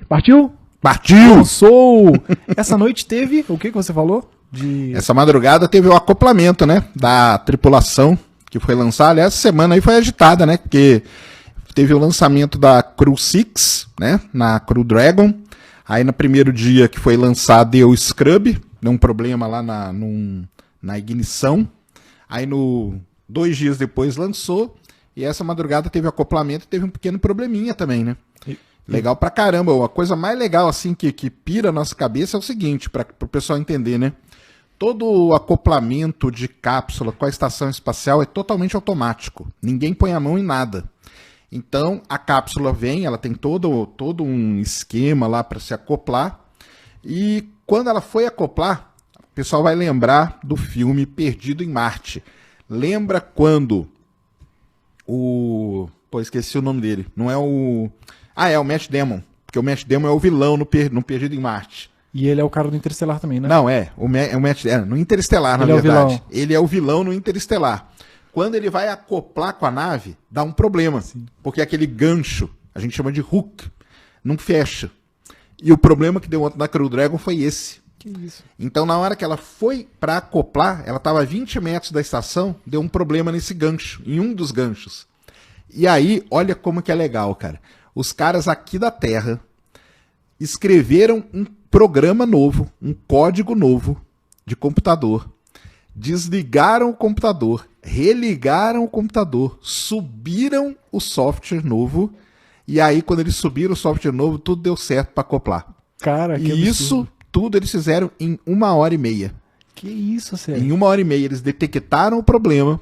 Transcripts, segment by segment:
Partiu? Partiu! Lançou! Essa noite teve, o que você falou? Essa madrugada teve o acoplamento, né, da tripulação que foi lançar. Aliás, essa semana aí foi agitada, né, porque teve o lançamento da Crew 6, né, na Crew Dragon. Aí no primeiro dia que foi lançado deu scrub, deu um problema lá na ignição. Aí 2 dias depois lançou, e essa madrugada teve acoplamento e teve um pequeno probleminha também, né. Legal pra caramba. A coisa mais legal assim que pira a nossa cabeça é o seguinte, para o pessoal entender, né? Todo o acoplamento de cápsula com a estação espacial é totalmente automático. Ninguém põe a mão em nada. Então a cápsula vem, ela tem todo um esquema lá para se acoplar. E quando ela foi acoplar, o pessoal vai lembrar do filme Perdido em Marte. Lembra quando esqueci o nome dele. Não é o... é o Matt Damon. Porque o Matt Damon é o vilão no Perdido em Marte. E ele é o cara do Interestelar também, né? Não, no Interestelar, na verdade. É o vilão. Ele é o vilão no Interestelar. Quando ele vai acoplar com a nave, dá um problema. Sim. Porque aquele gancho, a gente chama de hook, não fecha. E o problema que deu ontem na Crew Dragon foi esse. Que isso? Então, na hora que ela foi para acoplar, ela estava a 20 metros da estação, deu um problema nesse gancho, em um dos ganchos. E aí, olha como que é legal, cara. Os caras aqui da Terra escreveram um programa novo, um código novo de computador, desligaram o computador, religaram o computador, subiram o software novo, e aí quando eles subiram o software novo, tudo deu certo para acoplar. Cara, que e isso tudo eles fizeram em 1h30. Que isso, sério? Em 1h30 eles detectaram o problema,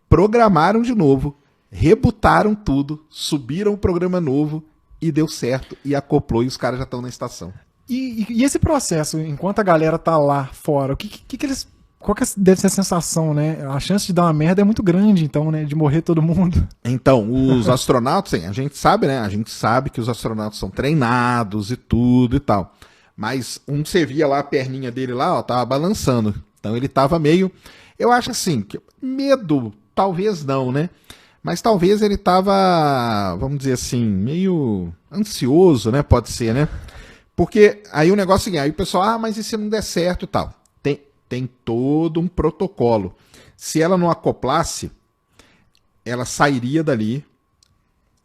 programaram de novo, rebutaram tudo, subiram o programa novo e deu certo, e acoplou, e os caras já estão na estação. E esse processo, enquanto a galera tá lá fora, que eles... Qual que deve ser a sensação, né? A chance de dar uma merda é muito grande, então, né? De morrer todo mundo. Então, os astronautas, a gente sabe, né? A gente sabe que os astronautas são treinados e tudo e tal. Mas você via lá a perninha dele lá, ó, tava balançando. Então ele tava meio... Eu acho assim, que medo, talvez não, né? Mas talvez ele tava, vamos dizer assim, meio ansioso, né? Pode ser, né? Porque aí o negócio é o seguinte, aí o pessoal, mas e se não der certo e tal? Tem todo um protocolo. Se ela não acoplasse, ela sairia dali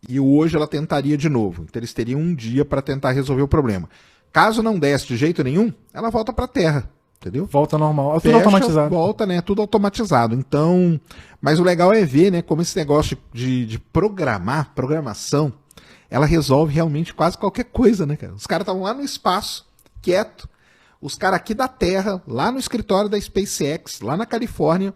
e hoje ela tentaria de novo. Então eles teriam um dia para tentar resolver o problema. Caso não desse de jeito nenhum, ela volta para a Terra, entendeu? Volta normal, tudo automatizado. Volta, né? Tudo automatizado. Então, mas o legal é ver, né, como esse negócio de programação, ela resolve realmente quase qualquer coisa, né, cara? Os caras estavam lá no espaço, quieto. Os caras aqui da Terra, lá no escritório da SpaceX, lá na Califórnia,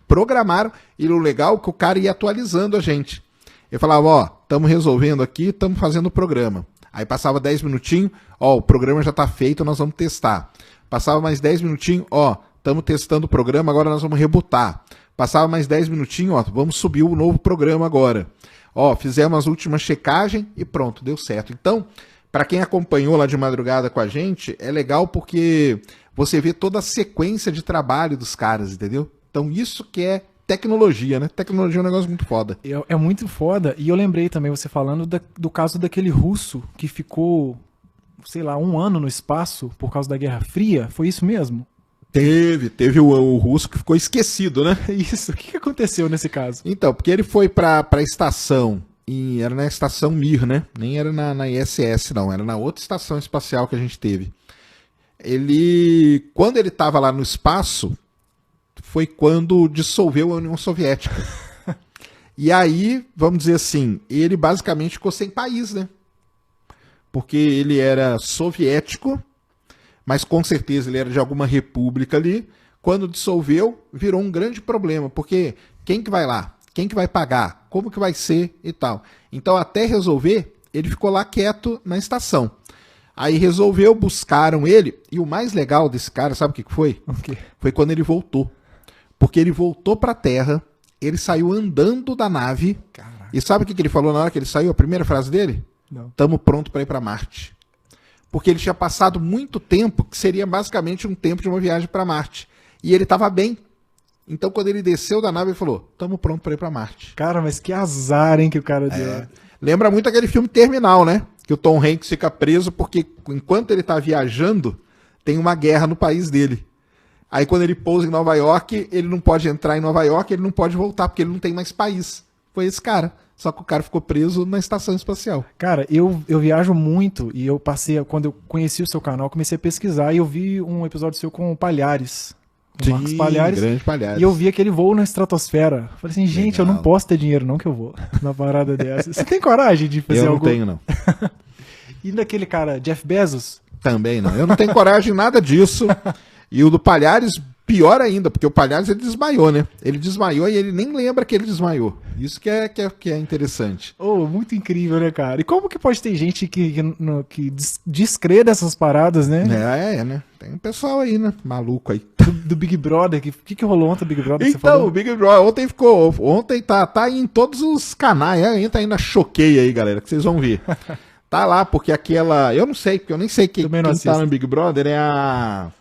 programaram, e o legal é que o cara ia atualizando a gente. Ele falava, ó, estamos resolvendo aqui, estamos fazendo o programa. Aí passava 10 minutinhos, ó, o programa já está feito, nós vamos testar. Passava mais 10 minutinhos, ó, estamos testando o programa, agora nós vamos rebutar. Passava mais 10 minutinhos, ó, vamos subir o novo programa agora. Ó, fizemos as últimas checagens e pronto, deu certo. Então, para quem acompanhou lá de madrugada com a gente, é legal porque você vê toda a sequência de trabalho dos caras, entendeu? Então isso que é tecnologia, né? Tecnologia é um negócio muito foda. É muito foda. E eu lembrei também, você falando do caso daquele russo que ficou, sei lá, 1 ano no espaço por causa da Guerra Fria. Foi isso mesmo? Teve o russo que ficou esquecido, né? Isso. O que aconteceu nesse caso? Então, porque ele foi para a estação... era na estação Mir, né? Nem era na ISS, não. Era na outra estação espacial que a gente teve. Quando ele estava lá no espaço, foi quando dissolveu a União Soviética. E aí, vamos dizer assim, ele basicamente ficou sem país, né? Porque ele era soviético, mas com certeza ele era de alguma república ali. Quando dissolveu, virou um grande problema, porque quem que vai lá? Quem que vai pagar? Como que vai ser e tal? Então, até resolver, ele ficou lá quieto na estação. Aí resolveu, buscaram ele, e o mais legal desse cara, sabe o que foi? Okay. Foi quando ele voltou. Porque ele voltou para a Terra, ele saiu andando da nave, Caraca. E sabe o que ele falou na hora que ele saiu? A primeira frase dele? Não. Estamos prontos para ir para Marte. Porque ele tinha passado muito tempo, que seria basicamente um tempo de uma viagem para Marte. E ele estava bem. Então, quando ele desceu da nave, ele falou, estamos prontos para ir para Marte. Cara, mas que azar, hein, que o cara deu. Lembra muito aquele filme Terminal, né? que o Tom Hanks fica preso porque enquanto ele tá viajando, tem uma guerra no país dele. Aí quando ele pousa em Nova York, ele não pode entrar em Nova York, ele não pode voltar, porque ele não tem mais país. Foi esse cara. Só que o cara ficou preso na estação espacial. Cara, eu viajo muito e eu passei, quando eu conheci o seu canal, comecei a pesquisar e eu vi um episódio seu com o Palhares. Com o Marcos Palhares. Grande Palhares. E eu vi aquele voo na estratosfera. Falei assim, gente, Legal. eu não posso ter dinheiro não que eu vou na parada dessa. Você tem coragem de fazer Eu não algo? tenho, não. E daquele cara, Jeff Bezos? Também não. Eu não tenho coragem de nada disso. E o do Palhares, pior ainda, porque o Palhares ele desmaiou, né? Ele desmaiou e ele nem lembra que ele desmaiou. Isso que é interessante. Oh, muito incrível, né, cara? E como que pode ter gente que descrê dessas paradas, né? Né? Tem um pessoal aí, né? Maluco aí. Do Big Brother. O que rolou ontem do Big Brother? Que você Então, falou? o Big Brother ontem tá aí em todos os canais, entra aí na Choquei aí, galera, que vocês vão ver. Tá lá, porque eu não sei, porque eu nem sei quem Também não tá assisto. no Big Brother, é a...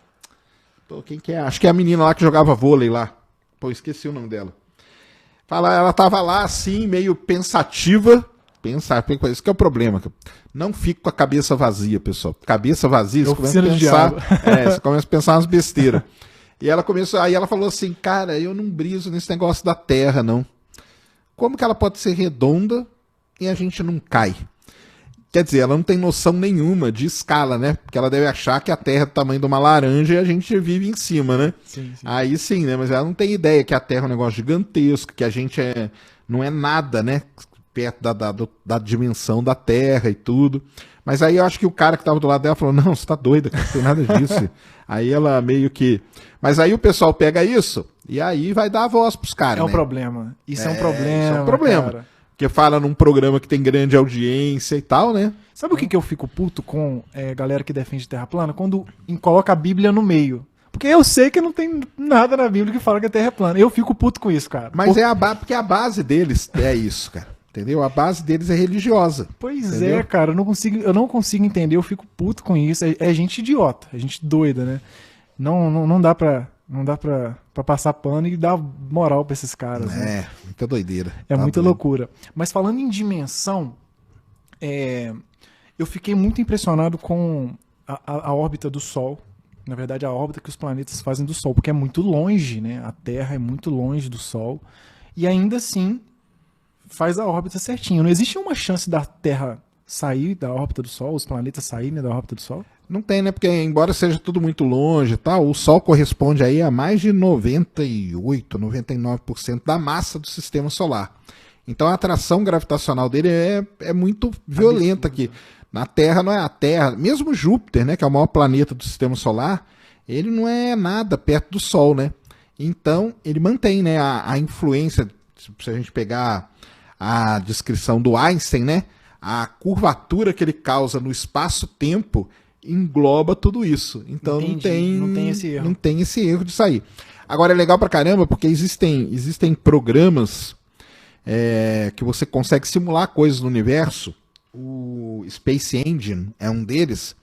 Pô, quem que é? Acho que é a menina lá que jogava vôlei lá. Pô, esqueci o nome dela. Ela tava lá assim, meio pensativa. Isso que é o problema. Não fique com a cabeça vazia, pessoal. Cabeça vazia, você começa a Oficina de pensar. diabo. Você começa a pensar umas besteiras. E aí ela falou assim, cara, eu não briso nesse negócio da Terra, não. Como que ela pode ser redonda e a gente não cai? Quer dizer, ela não tem noção nenhuma de escala, né? Porque ela deve achar que a Terra é do tamanho de uma laranja e a gente vive em cima, né? Sim. Aí sim, né? Mas ela não tem ideia que a Terra é um negócio gigantesco, que a gente não é nada, né? Perto da dimensão da Terra e tudo. Mas aí eu acho que o cara que tava do lado dela falou, não, você tá doida, cara, não tem nada disso. Aí ela meio que... Mas aí o pessoal pega isso e aí vai dar a voz pros caras, É um né? problema. Isso é um problema. Isso é um problema. Cara. Porque fala num programa que tem grande audiência e tal, né? Sabe o que eu fico puto com galera que defende terra plana? Quando coloca a Bíblia no meio. Porque eu sei que não tem nada na Bíblia que fala que a terra é plana. Eu fico puto com isso, cara. Mas porque a base deles é isso, cara. Entendeu? A base deles é religiosa. Pois entendeu? é, cara. Eu não consigo entender. Eu fico puto com isso. É gente idiota. É gente doida, né? Não dá pra passar pano e dar moral pra esses caras. Né? Muita doideira. É Tá muita doido. loucura. Mas falando em dimensão, eu fiquei muito impressionado com a órbita do Sol. Na verdade, a órbita que os planetas fazem do Sol, porque é muito longe, né? A Terra é muito longe do Sol. E ainda assim, faz a órbita certinho. Não existe uma chance da Terra sair da órbita do Sol, os planetas saírem da órbita do Sol? Não tem, né? Porque embora seja tudo muito longe e tal, o Sol corresponde aí a mais de 98, 99% da massa do sistema solar. Então a atração gravitacional dele é muito violenta aqui. Na Terra não é a Terra. Mesmo Júpiter, né, que é o maior planeta do sistema solar, ele não é nada perto do Sol, né? Então ele mantém, né, a influência. Se a gente pegar a descrição do Einstein, né, a curvatura que ele causa no espaço-tempo engloba tudo isso. Então não tem esse erro. Não tem esse erro de sair. Agora é legal pra caramba porque existem programas que você consegue simular coisas no universo. O Space Engine é um deles.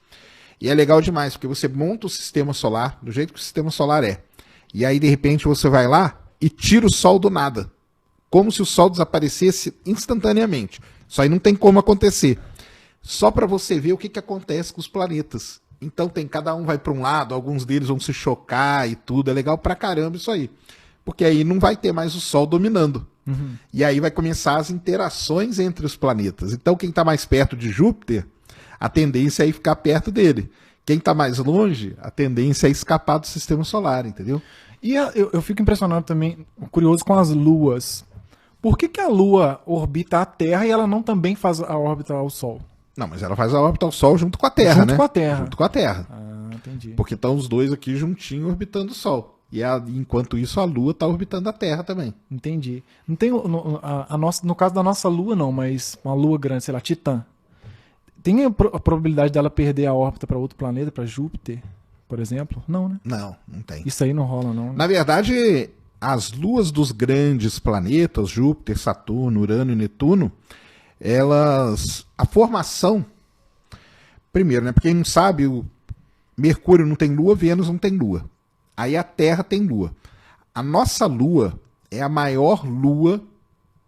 E é legal demais, porque você monta o sistema solar do jeito que o sistema solar é. E aí, de repente, você vai lá e tira o Sol do nada. Como se o Sol desaparecesse instantaneamente. Isso aí não tem como acontecer. Só para você ver o que acontece com os planetas. Então cada um vai para um lado, alguns deles vão se chocar e tudo. É legal pra caramba isso aí. Porque aí não vai ter mais o Sol dominando. Uhum. E aí vai começar as interações entre os planetas. Então quem está mais perto de Júpiter, a tendência é ir ficar perto dele. Quem está mais longe, a tendência é escapar do sistema solar, entendeu? E eu fico impressionado também, curioso com as luas. Por que a Lua orbita a Terra e ela não também faz a órbita ao Sol? Não, mas ela faz a órbita ao Sol junto com a Terra, Junto né? com a Terra. Junto com a Terra. Ah, entendi. Porque estão os dois aqui juntinho orbitando o Sol. E enquanto isso, a Lua está orbitando a Terra também. Entendi. Não tem no caso da nossa Lua, não, mas uma Lua grande, sei lá, Titã. Tem a probabilidade dela perder a órbita para outro planeta, para Júpiter, por exemplo? Não, né? Não tem. Isso aí não rola, não. Né? Na verdade, as luas dos grandes planetas, Júpiter, Saturno, Urano e Netuno, a formação, primeiro, né? Porque quem não sabe, o Mercúrio não tem lua, Vênus não tem lua. Aí a Terra tem lua. A nossa lua é a maior lua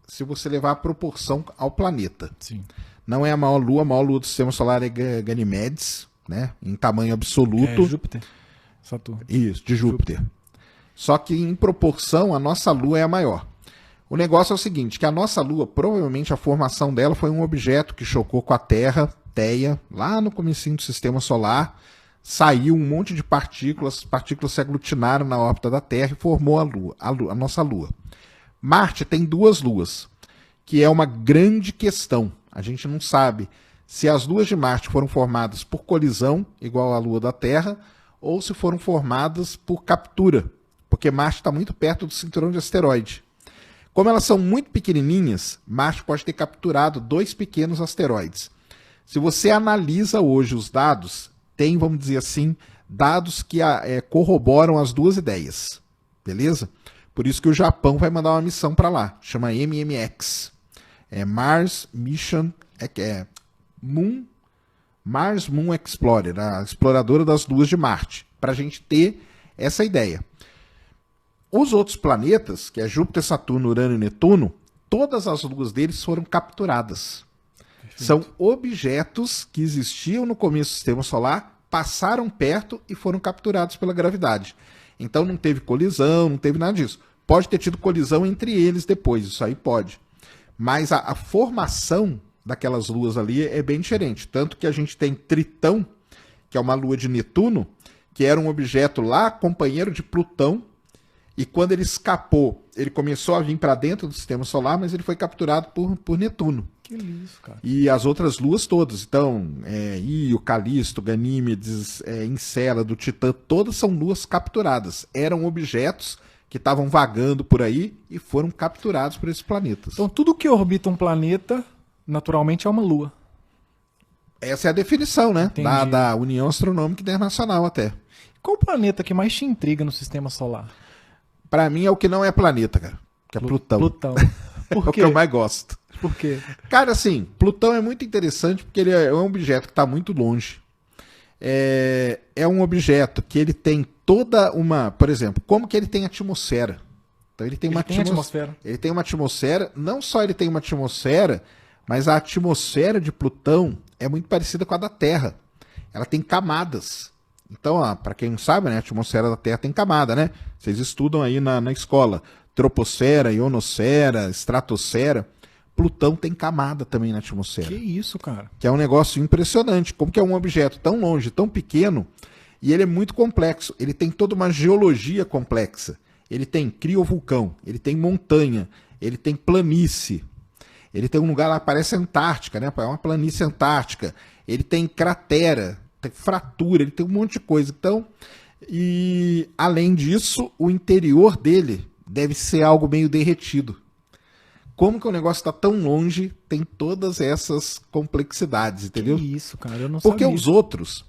se você levar a proporção ao planeta. Sim. Não é a maior lua do sistema solar é Ganymedes, né? Em tamanho absoluto. É Júpiter, Saturno. Isso, de Júpiter. Só que em proporção, a nossa lua é a maior. O negócio é o seguinte, que a nossa lua, provavelmente a formação dela foi um objeto que chocou com a Terra, Theia, lá no comecinho do sistema solar, saiu um monte de partículas se aglutinaram na órbita da Terra e formou a nossa lua. Marte tem 2 luas, que é uma grande questão. A gente não sabe se as luas de Marte foram formadas por colisão, igual a lua da Terra, ou se foram formadas por captura, porque Marte está muito perto do cinturão de asteroide. Como elas são muito pequenininhas, Marte pode ter capturado 2 pequenos asteroides. Se você analisa hoje os dados, tem, vamos dizer assim, dados que corroboram as 2 ideias, beleza? Por isso que o Japão vai mandar uma missão para lá, chama MMX, Mars Mission, Mars Moon Explorer, a exploradora das luas de Marte, para a gente ter essa ideia. Os outros planetas, que é Júpiter, Saturno, Urano e Netuno, todas as luas deles foram capturadas. Perfeito. São objetos que existiam no começo do sistema solar, passaram perto e foram capturados pela gravidade. Então não teve colisão, não teve nada disso. Pode ter tido colisão entre eles depois, isso aí pode. Mas a formação daquelas luas ali é bem diferente. Tanto que a gente tem Tritão, que é uma lua de Netuno, que era um objeto lá, companheiro de Plutão, e quando ele escapou, ele começou a vir para dentro do sistema solar, mas ele foi capturado por Netuno. Que isso, cara. E as outras luas todas. Então, Io, Calisto, Ganímedes, Encélado, Titã, todas são luas capturadas. Eram objetos que estavam vagando por aí e foram capturados por esses planetas. Então, tudo que orbita um planeta, naturalmente, é uma lua. Essa é a definição, né? Da União Astronômica Internacional até. Qual o planeta que mais te intriga no sistema solar? Pra mim é o que não é planeta, cara. Que é Plutão. Plutão. Por quê? É o que eu mais gosto. Por quê? Cara, assim, Plutão é muito interessante porque ele é um objeto que está muito longe. É um objeto que ele tem toda uma... Por exemplo, como que ele tem atmosfera? Então ele tem uma atmosfera. Ele tem uma atmosfera. Não só ele tem uma atmosfera, mas a atmosfera de Plutão é muito parecida com a da Terra. Ela tem camadas. Então, para quem não sabe, né, a atmosfera da Terra tem camada, né? Vocês estudam aí na escola. Troposfera, ionosfera, estratosfera. Plutão tem camada também na atmosfera. Que isso, cara? Que é um negócio impressionante. Como que é um objeto tão longe, tão pequeno, e ele é muito complexo. Ele tem toda uma geologia complexa. Ele tem criovulcão, ele tem montanha, ele tem planície. Ele tem um lugar lá, parece a Antártica, né? É uma planície antártica. Ele tem cratera, tem fratura, ele tem um monte de coisa. Então, e além disso, o interior dele deve ser algo meio derretido. Como que o negócio está tão longe, tem todas essas complexidades, entendeu? Que isso, cara, eu não Porque sabia. os outros,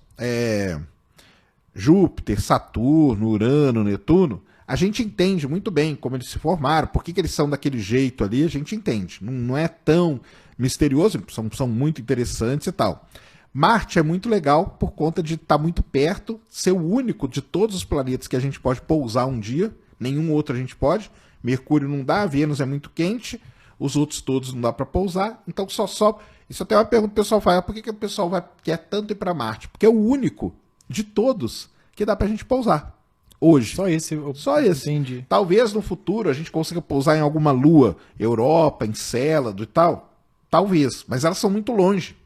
Júpiter, Saturno, Urano, Netuno, a gente entende muito bem como eles se formaram, por que eles são daquele jeito ali, a gente entende. Não é tão misterioso, são muito interessantes e tal. Marte é muito legal por conta de estar muito perto, ser o único de todos os planetas que a gente pode pousar um dia, nenhum outro a gente pode. Mercúrio não dá, Vênus é muito quente, os outros todos não dá para pousar, então só sobe. Isso até é uma pergunta que o pessoal faz, por que o pessoal quer tanto ir para Marte? Porque é o único de todos que dá pra gente pousar hoje. Só esse. Entendi. Talvez no futuro a gente consiga pousar em alguma lua, Europa, Encélado e tal. Talvez, mas elas são muito longe.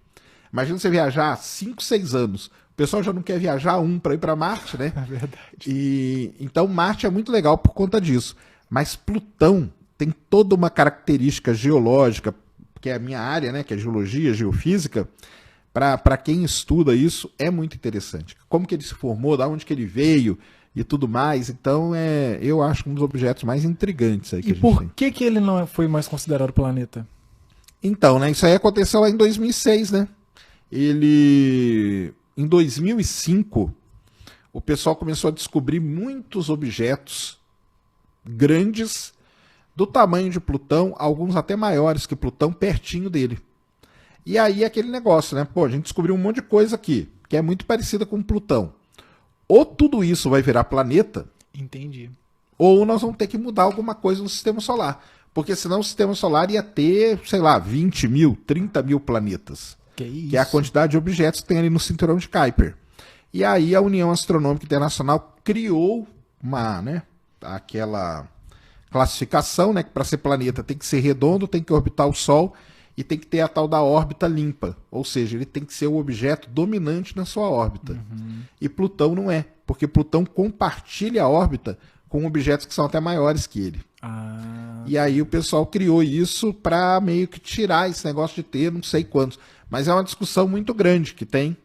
Imagina você viajar 5, 6 anos. O pessoal já não quer viajar para ir para Marte, né? É verdade. Então Marte é muito legal por conta disso. Mas Plutão tem toda uma característica geológica, que é a minha área, né? Que é geologia, geofísica. Para quem estuda isso, é muito interessante. Como que ele se formou, da onde que ele veio e tudo mais. Então, eu acho um dos objetos mais intrigantes aí que a gente tem. E por que ele não foi mais considerado planeta? Então, né, isso aí aconteceu lá em 2006, né? Em 2005, o pessoal começou a descobrir muitos objetos grandes do tamanho de Plutão, alguns até maiores que Plutão, pertinho dele. E aí aquele negócio, né? Pô, a gente descobriu um monte de coisa aqui, que é muito parecida com Plutão. Ou tudo isso vai virar planeta, Entendi. ou nós vamos ter que mudar alguma coisa no sistema solar. Porque senão o sistema solar ia ter, sei lá, 20 mil, 30 mil planetas. Que isso? Que é a quantidade de objetos que tem ali no cinturão de Kuiper. E aí a União Astronômica Internacional criou aquela classificação, né, que para ser planeta tem que ser redondo, tem que orbitar o Sol e tem que ter a tal da órbita limpa. Ou seja, ele tem que ser o objeto dominante na sua órbita. E Plutão não é, porque Plutão compartilha a órbita com objetos que são até maiores que ele. E aí o pessoal criou isso para meio que tirar esse negócio de ter não sei quantos. Mas é uma discussão muito grande que tem.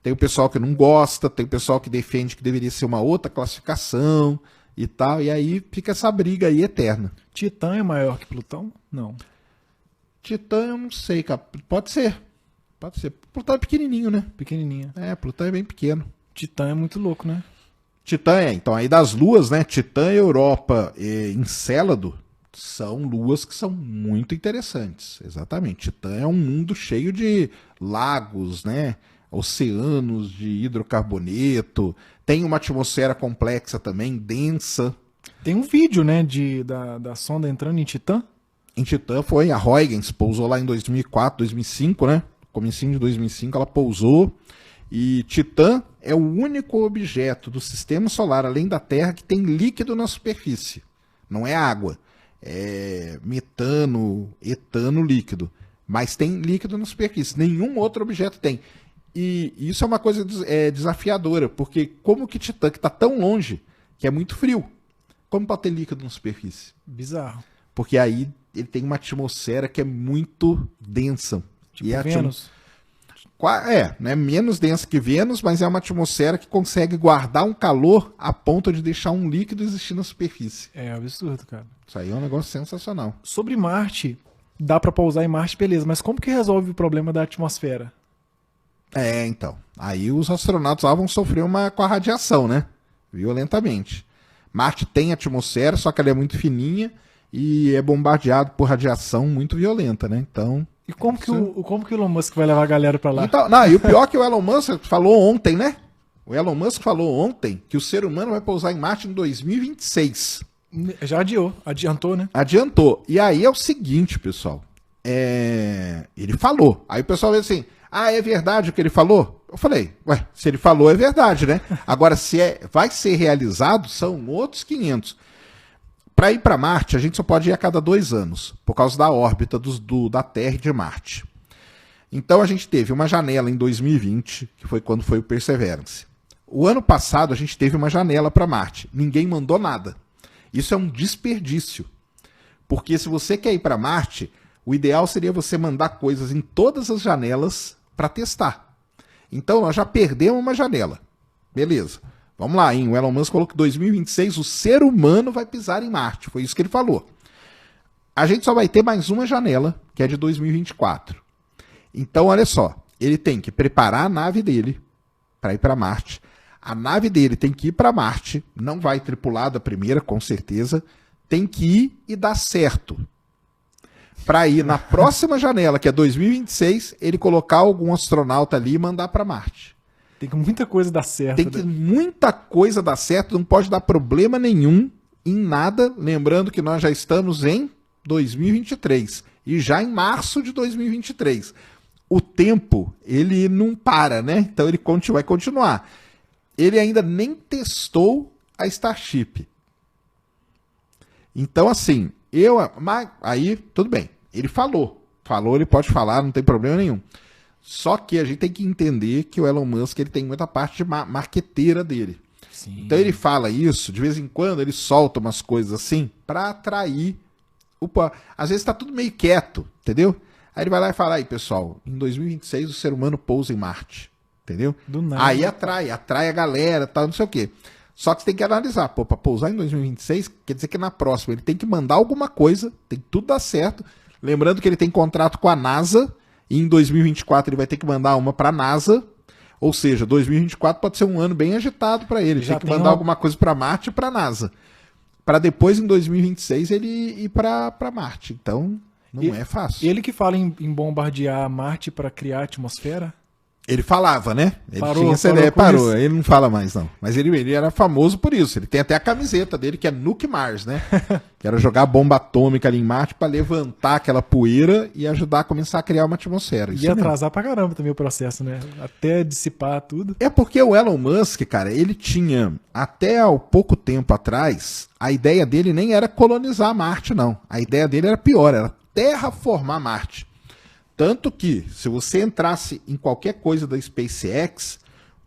Tem o pessoal que não gosta, tem o pessoal que defende que deveria ser uma outra classificação e tal. E aí fica essa briga aí eterna. Titã é maior que Plutão? Não. Titã eu não sei, cara. Pode ser. Pode ser. Plutão é pequenininho, né? Pequenininha. É, Plutão é bem pequeno. Titã é muito louco, né? Titã então aí das luas, né? Titã, Europa e Encélado são luas que são muito interessantes. Exatamente. Titã é um mundo cheio de lagos, né? Oceanos de hidrocarboneto. Tem uma atmosfera complexa também, densa. Tem um vídeo, né, da sonda entrando em Titã. Em Titã foi a Huygens, pousou lá em 2004, 2005, né? Comecinho de 2005 ela pousou. E Titã é o único objeto do sistema solar, além da Terra, que tem líquido na superfície. Não é água. É metano, etano líquido. Mas tem líquido na superfície. Nenhum outro objeto tem. E isso é uma coisa desafiadora, porque como que Titã, que está tão longe, que é muito frio, como pode ter líquido na superfície? Bizarro. Porque aí ele tem uma atmosfera que é muito densa. Tipo e Vênus. Né, menos densa que Vênus, mas é uma atmosfera que consegue guardar um calor a ponto de deixar um líquido existir na superfície. É absurdo, cara. Isso aí é um negócio sensacional. Sobre Marte, dá pra pousar em Marte, beleza, mas como que resolve o problema da atmosfera? Então. Aí os astronautas lá vão sofrer com a radiação, né? Violentamente. Marte tem atmosfera, só que ela é muito fininha e é bombardeado por radiação muito violenta, né? Então... E como que o Elon Musk vai levar a galera pra lá? Então, e o pior é que o Elon Musk falou ontem, né? O Elon Musk falou ontem que o ser humano vai pousar em Marte em 2026. Já adiantou, né? Adiantou. E aí é o seguinte, pessoal. Ele falou. Aí o pessoal vê assim, é verdade o que ele falou? Eu falei, se ele falou é verdade, né? Agora, se vai ser realizado, são outros 500. Para ir para Marte, a gente só pode ir a cada 2 anos, por causa da órbita da Terra e de Marte. Então a gente teve uma janela em 2020, que foi quando foi o Perseverance. O ano passado a gente teve uma janela para Marte. Ninguém mandou nada. Isso é um desperdício. Porque se você quer ir para Marte, o ideal seria você mandar coisas em todas as janelas para testar. Então nós já perdemos uma janela. Beleza. Vamos lá, hein? O Elon Musk falou que em 2026 o ser humano vai pisar em Marte. Foi isso que ele falou. A gente só vai ter mais uma janela, que é de 2024. Então, olha só. Ele tem que preparar a nave dele para ir para Marte. A nave dele tem que ir para Marte. Não vai tripulada a primeira, com certeza. Tem que ir e dar certo. Para ir na próxima janela, que é 2026, ele colocar algum astronauta ali e mandar para Marte. Tem que muita coisa dar certo. Tem que muita coisa dar certo, não pode dar problema nenhum em nada. Lembrando que nós já estamos em 2023 e já em março de 2023. O tempo, ele não para, né? Então ele vai continuar. Ele ainda nem testou a Starship. Então, assim, aí, tudo bem. Ele falou, ele pode falar, não tem problema nenhum. Só que a gente tem que entender que o Elon Musk ele tem muita parte de marqueteira dele. Sim. Então ele fala isso, de vez em quando ele solta umas coisas assim para atrair às vezes tá tudo meio quieto, entendeu? Aí ele vai lá e fala, aí pessoal, em 2026 o ser humano pousa em Marte, entendeu? Do nada. Aí atrai a galera, tal, não sei o quê. Só que você tem que analisar, para pousar em 2026, quer dizer que na próxima ele tem que mandar alguma coisa, tem que tudo dar certo. Lembrando que ele tem contrato com a NASA, e em 2024 ele vai ter que mandar uma para a NASA, ou seja, 2024 pode ser um ano bem agitado para ele. Tem que mandar alguma coisa para Marte e para a NASA. Para depois, em 2026, ele ir para Marte. Então, não é fácil. Ele que fala em bombardear Marte para criar atmosfera? Ele falava, né? Ele Parou, tinha essa parou ideia, com parou. isso. Ele não fala mais, não. Mas ele era famoso por isso. Ele tem até a camiseta dele, que é Nuke Mars, né? Que era jogar bomba atômica ali em Marte pra levantar aquela poeira e ajudar a começar a criar uma atmosfera. Isso Ia mesmo. atrasar pra caramba também o processo, né? Até dissipar tudo. É porque o Elon Musk, cara, ele tinha, até há pouco tempo atrás, a ideia dele nem era colonizar Marte, não. A ideia dele era pior, era terraformar Marte. Tanto que, se você entrasse em qualquer coisa da SpaceX,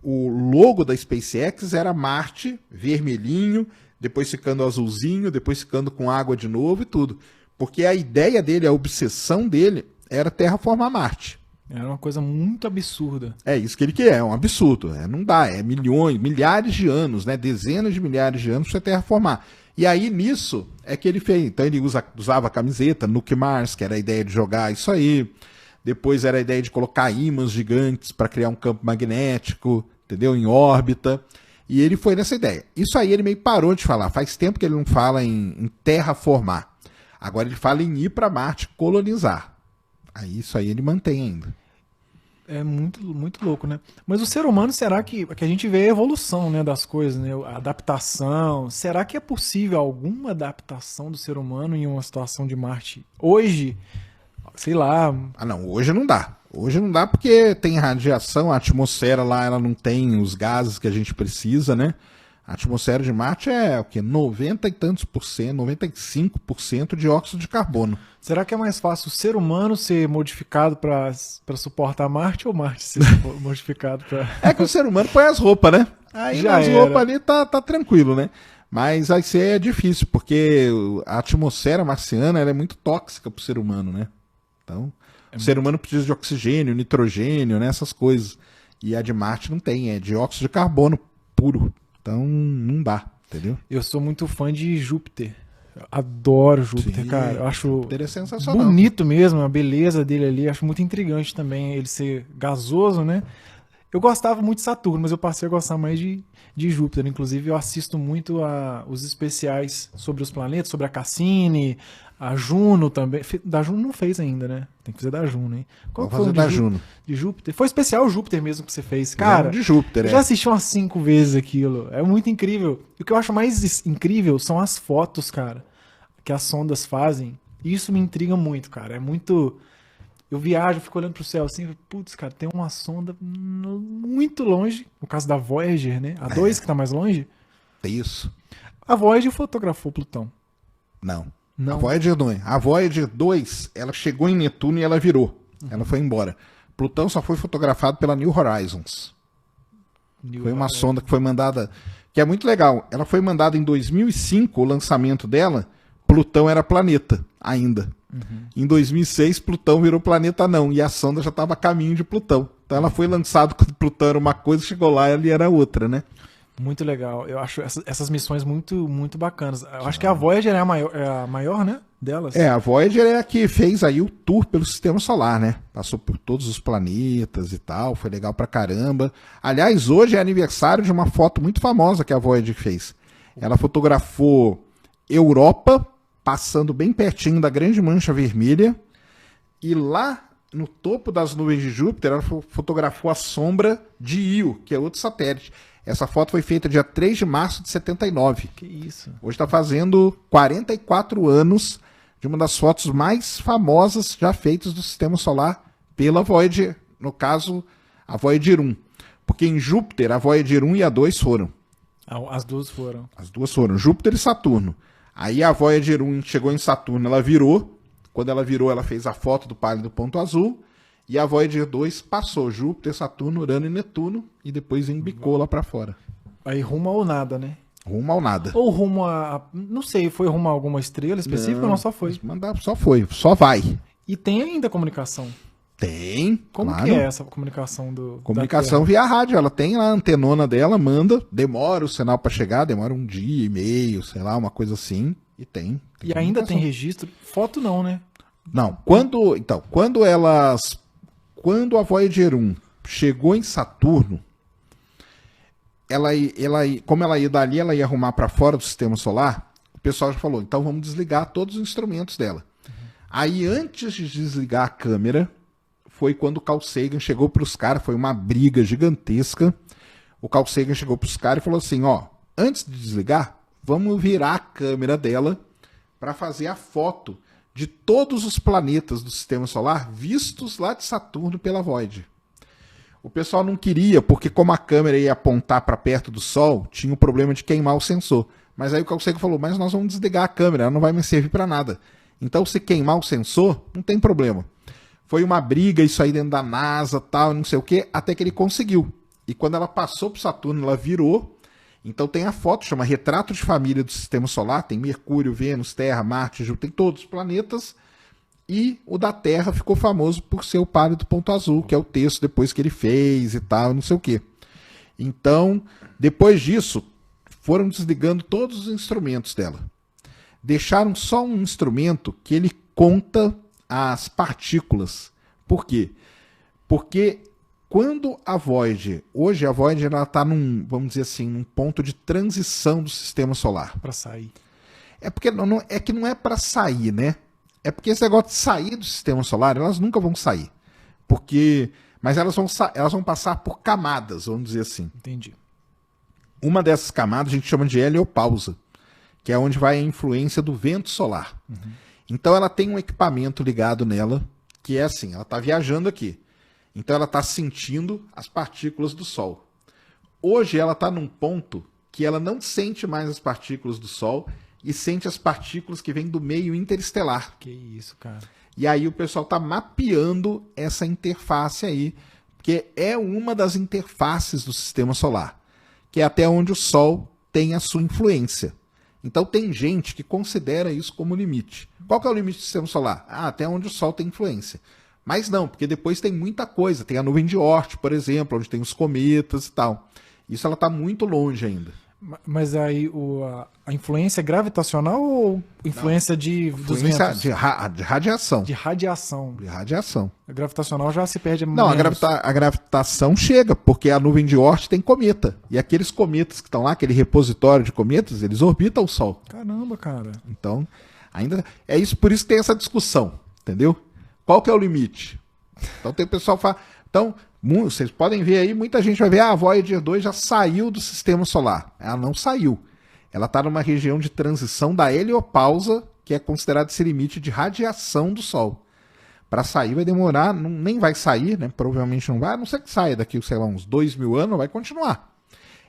o logo da SpaceX era Marte, vermelhinho, depois ficando azulzinho, depois ficando com água de novo e tudo. Porque a ideia dele, a obsessão dele, era terraformar Marte. Era uma coisa muito absurda. É isso que ele quer, é um absurdo. Não dá, é milhões, milhares de anos, né? Dezenas de milhares de anos para você terraformar. E aí, nisso, é que ele fez. Então, ele usava a camiseta, Nuke Mars, que era a ideia de jogar isso aí. Depois era a ideia de colocar ímãs gigantes para criar um campo magnético, entendeu? Em órbita. E ele foi nessa ideia. Isso aí ele meio parou de falar. Faz tempo que ele não fala em terraformar. Agora ele fala em ir para Marte colonizar. Aí isso aí ele mantém ainda. É muito, muito louco, né? Mas o ser humano, será que a gente vê a evolução, né, das coisas, né? A adaptação. Será que é possível alguma adaptação do ser humano em uma situação de Marte hoje? Sei lá. Ah, não, hoje não dá. Hoje não dá porque tem radiação, a atmosfera lá ela não tem os gases que a gente precisa, né? A atmosfera de Marte é o quê? 90 e tantos por cento, 95% de óxido de carbono. Será que é mais fácil o ser humano ser modificado para suportar Marte ou Marte ser modificado para... É que o ser humano põe as roupas, né? Aí Já as era. roupas ali tá tranquilo, né? Mas aí ser é difícil, porque a atmosfera marciana ela é muito tóxica pro ser humano, né? Então, o ser humano precisa de oxigênio, nitrogênio, né? Essas coisas. E a de Marte não tem, é de óxido de carbono puro. Então, não dá, entendeu? Eu sou muito fã de Júpiter. Eu adoro Júpiter, Sim, cara. Eu acho Júpiter é sensacional. bonito mesmo, a beleza dele ali. Acho muito intrigante também ele ser gasoso, né? Eu gostava muito de Saturno, mas eu passei a gostar mais de Júpiter. Inclusive, eu assisto muito os especiais sobre os planetas, sobre a Cassini, a Juno também. Da Juno não fez ainda, né? Tem que fazer da Juno, hein? Qual Vamos fazer da Juno. De Júpiter? Foi especial Júpiter mesmo que você fez. Cara, de Júpiter, eu já assisti umas 5 vezes aquilo. É muito incrível. E o que eu acho mais incrível são as fotos, cara, que as sondas fazem. Isso me intriga muito, cara. É muito... Eu viajo, fico olhando pro céu assim, putz, cara, tem uma sonda muito longe, no caso da Voyager, né? A 2 que tá mais longe. É isso. A Voyager fotografou Plutão. Não. Não. A Voyager 2. A Voyager 2, ela chegou em Netuno e ela virou. Ela foi embora. Plutão só foi fotografado pela New Horizons. Foi uma sonda que foi mandada, que é muito legal. Ela foi mandada em 2005, o lançamento dela, Plutão era planeta ainda. Em 2006, Plutão virou planeta anão e a sonda já estava a caminho de Plutão. Então ela foi lançada quando Plutão era uma coisa, chegou lá e ele era outra, né? Muito legal. Eu acho essas missões muito, muito bacanas. Eu acho que a Voyager é a maior, né? Delas. É, a Voyager é a que fez aí o tour pelo Sistema Solar, né? Passou por todos os planetas e tal, foi legal pra caramba. Aliás, hoje é aniversário de uma foto muito famosa que a Voyager fez. Ela fotografou Europa, passando bem pertinho da grande mancha vermelha, e lá no topo das nuvens de Júpiter, ela fotografou a sombra de Io, que é outro satélite. Essa foto foi feita dia 3 de março de 79. Que isso. Hoje está fazendo 44 anos de uma das fotos mais famosas já feitas do Sistema Solar pela Voyager, no caso, a Voyager 1. Porque em Júpiter, a Voyager 1 e a 2 foram. As duas foram. As duas foram, Júpiter e Saturno. Aí a Voyager 1 chegou em Saturno, ela virou. Quando ela virou, ela fez a foto do pálido ponto azul. E a Voyager 2 passou Júpiter, Saturno, Urano e Netuno. E depois embicou lá pra fora. Aí rumo ao nada, né? Rumo ao nada. Ou rumo a... Não sei, foi rumo a alguma estrela específica ou não? Só foi? Só foi, só vai. E tem ainda comunicação. Tem, Como claro. que é essa comunicação do Comunicação via rádio, ela tem lá a antenona dela, manda, demora o sinal pra chegar, demora um dia e meio, sei lá, uma coisa assim, e tem. E ainda tem registro? Foto não, né? Não, quando a Voyager 1 chegou em Saturno, como ela ia dali, ela ia arrumar para fora do Sistema Solar, o pessoal já falou, então vamos desligar todos os instrumentos dela. Aí, antes de desligar a câmera, foi quando o Carl Sagan chegou para os caras, foi uma briga gigantesca. O Carl Sagan chegou para os caras e falou assim, ó, antes de desligar, vamos virar a câmera dela para fazer a foto de todos os planetas do Sistema Solar vistos lá de Saturno pela Voyager. O pessoal não queria, porque como a câmera ia apontar para perto do Sol, tinha o problema de queimar o sensor. Mas aí o Carl Sagan falou, mas nós vamos desligar a câmera, ela não vai me servir para nada. Então se queimar o sensor, não tem problema. Foi uma briga isso aí dentro da NASA, tal, não sei o que, até que ele conseguiu. E quando ela passou para Saturno, ela virou. Então tem a foto, chama Retrato de Família do Sistema Solar, tem Mercúrio, Vênus, Terra, Marte, Júpiter, tem todos os planetas. E o da Terra ficou famoso por ser o Pálido Ponto Azul, que é o texto depois que ele fez e tal, não sei o quê. Então, depois disso, foram desligando todos os instrumentos dela. Deixaram só um instrumento que ele conta as partículas. Por quê? Porque quando a Voyager, hoje a Voyager está num, vamos dizer assim, num ponto de transição do Sistema Solar. Para sair. É porque não é para sair, né? É porque esse negócio de sair do Sistema Solar, elas nunca vão sair. Mas elas vão passar por camadas, vamos dizer assim. Entendi. Uma dessas camadas a gente chama de heliopausa, que é onde vai a influência do vento solar. Uhum. Então ela tem um equipamento ligado nela, que é assim, ela está viajando aqui. Então ela está sentindo as partículas do Sol. Hoje ela está num ponto que ela não sente mais as partículas do Sol e sente as partículas que vêm do meio interestelar. Que isso, cara. E aí o pessoal está mapeando essa interface aí, porque é uma das interfaces do Sistema Solar, que é até onde o Sol tem a sua influência. Então tem gente que considera isso como limite. Qual que é o limite do Sistema Solar? Até onde o Sol tem influência. Mas não, porque depois tem muita coisa. Tem a nuvem de Oort, por exemplo, onde tem os cometas e tal. Isso ela está muito longe ainda. Mas aí a influência é gravitacional ou influência dos ventos? De radiação. De radiação. De radiação. A gravitacional já se perde Não, a gravitação chega, porque a nuvem de Oort tem cometa. E aqueles cometas que estão lá, aquele repositório de cometas, eles orbitam o Sol. Caramba, cara. Então, ainda é isso, por isso que tem essa discussão, entendeu? Qual que é o limite? Então tem o pessoal que fala... Então, vocês podem ver aí, muita gente vai ver, a Voyager 2 já saiu do Sistema Solar. Ela não saiu. Ela está numa região de transição da heliopausa, que é considerado esse limite de radiação do Sol. Para sair vai demorar, nem vai sair, né? Provavelmente não vai, a não ser que saia daqui, sei lá, uns 2.000 anos, vai continuar.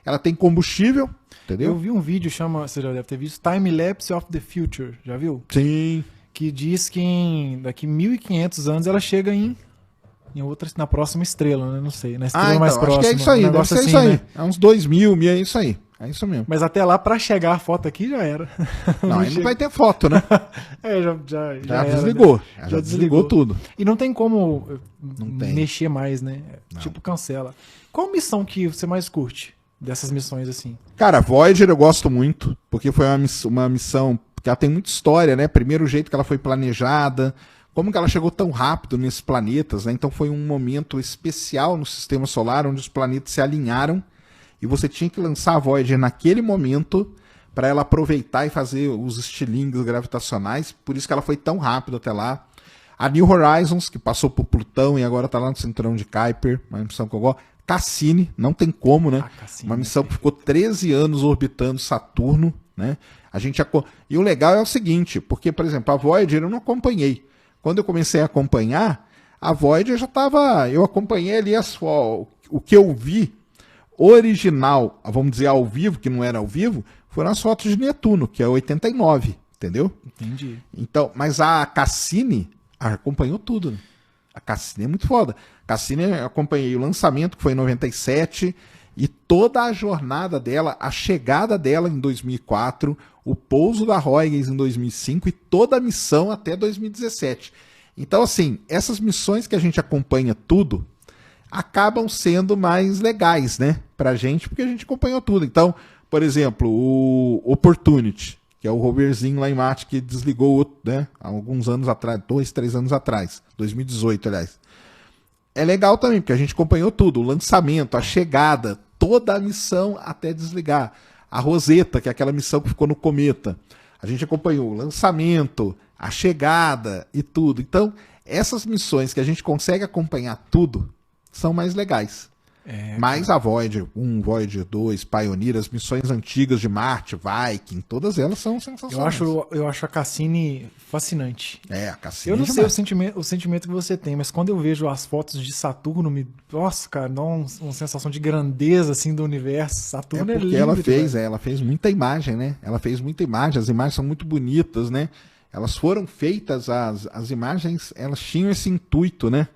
Ela tem combustível, entendeu? Eu vi um vídeo, você já deve ter visto, Time Lapse of the Future, já viu? Sim. Que diz que daqui 1.500 anos ela chega na próxima estrela, né? Não sei, na estrela mais próxima. Acho que é isso aí, deve ser assim, isso aí. Né? É uns 2.000, é isso aí. É isso mesmo. Mas até lá, pra chegar a foto aqui, já era. Não, aí não vai ter foto, né? Já desligou. Era, já desligou tudo. E não tem como mexer mais, né? Não. Tipo, cancela. Qual missão que você mais curte dessas missões assim? Cara, Voyager eu gosto muito, porque foi uma missão que ela tem muita história, né? Primeiro, o jeito que ela foi planejada, como que ela chegou tão rápido nesses planetas, né? Então foi um momento especial no Sistema Solar, onde os planetas se alinharam, e você tinha que lançar a Voyager naquele momento para ela aproveitar e fazer os estilingues gravitacionais, por isso que ela foi tão rápido até lá. A New Horizons, que passou por Plutão e agora está lá no cinturão de Kuiper, uma missão que eu gosto. Cassini, não tem como, né? Uma missão que ficou 13 anos orbitando Saturno, né? E o legal é o seguinte, porque, por exemplo, a Voyager eu não acompanhei. Quando eu comecei a acompanhar, a Voyager já estava... Eu acompanhei ali o que eu vi original, vamos dizer, ao vivo, que não era ao vivo, foram as fotos de Netuno, que é 89, entendeu? Entendi. Então, mas a Cassini acompanhou tudo, né? A Cassini é muito foda. Cassini eu acompanhei o lançamento, que foi em 97, e toda a jornada dela, a chegada dela em 2004, o pouso da Huygens em 2005 e toda a missão até 2017. Então, assim, essas missões que a gente acompanha tudo, acabam sendo mais legais, né, pra gente, porque a gente acompanhou tudo. Então, por exemplo, o Opportunity, que é o roverzinho lá em Marte que desligou, né, há alguns anos atrás, 2, 3 anos atrás, 2018, aliás. É legal também, porque a gente acompanhou tudo, o lançamento, a chegada, toda a missão até desligar. A Rosetta, que é aquela missão que ficou no cometa. A gente acompanhou o lançamento, a chegada e tudo. Então, Essas missões que a gente consegue acompanhar tudo são mais legais. Mas a Voyager 1, Voyager 2, Pioneer, as missões antigas de Marte, Viking, todas elas são sensacionais. Eu acho a Cassini fascinante. A Cassini Eu não é sei demais. o sentimento que você tem, mas quando eu vejo as fotos de Saturno, nossa, cara, dá uma sensação de grandeza assim do universo. Saturno é porque lindo. ela fez muita imagem, né? Ela fez muita imagem, as imagens são muito bonitas, né? Elas foram feitas, as imagens, elas tinham esse intuito, né?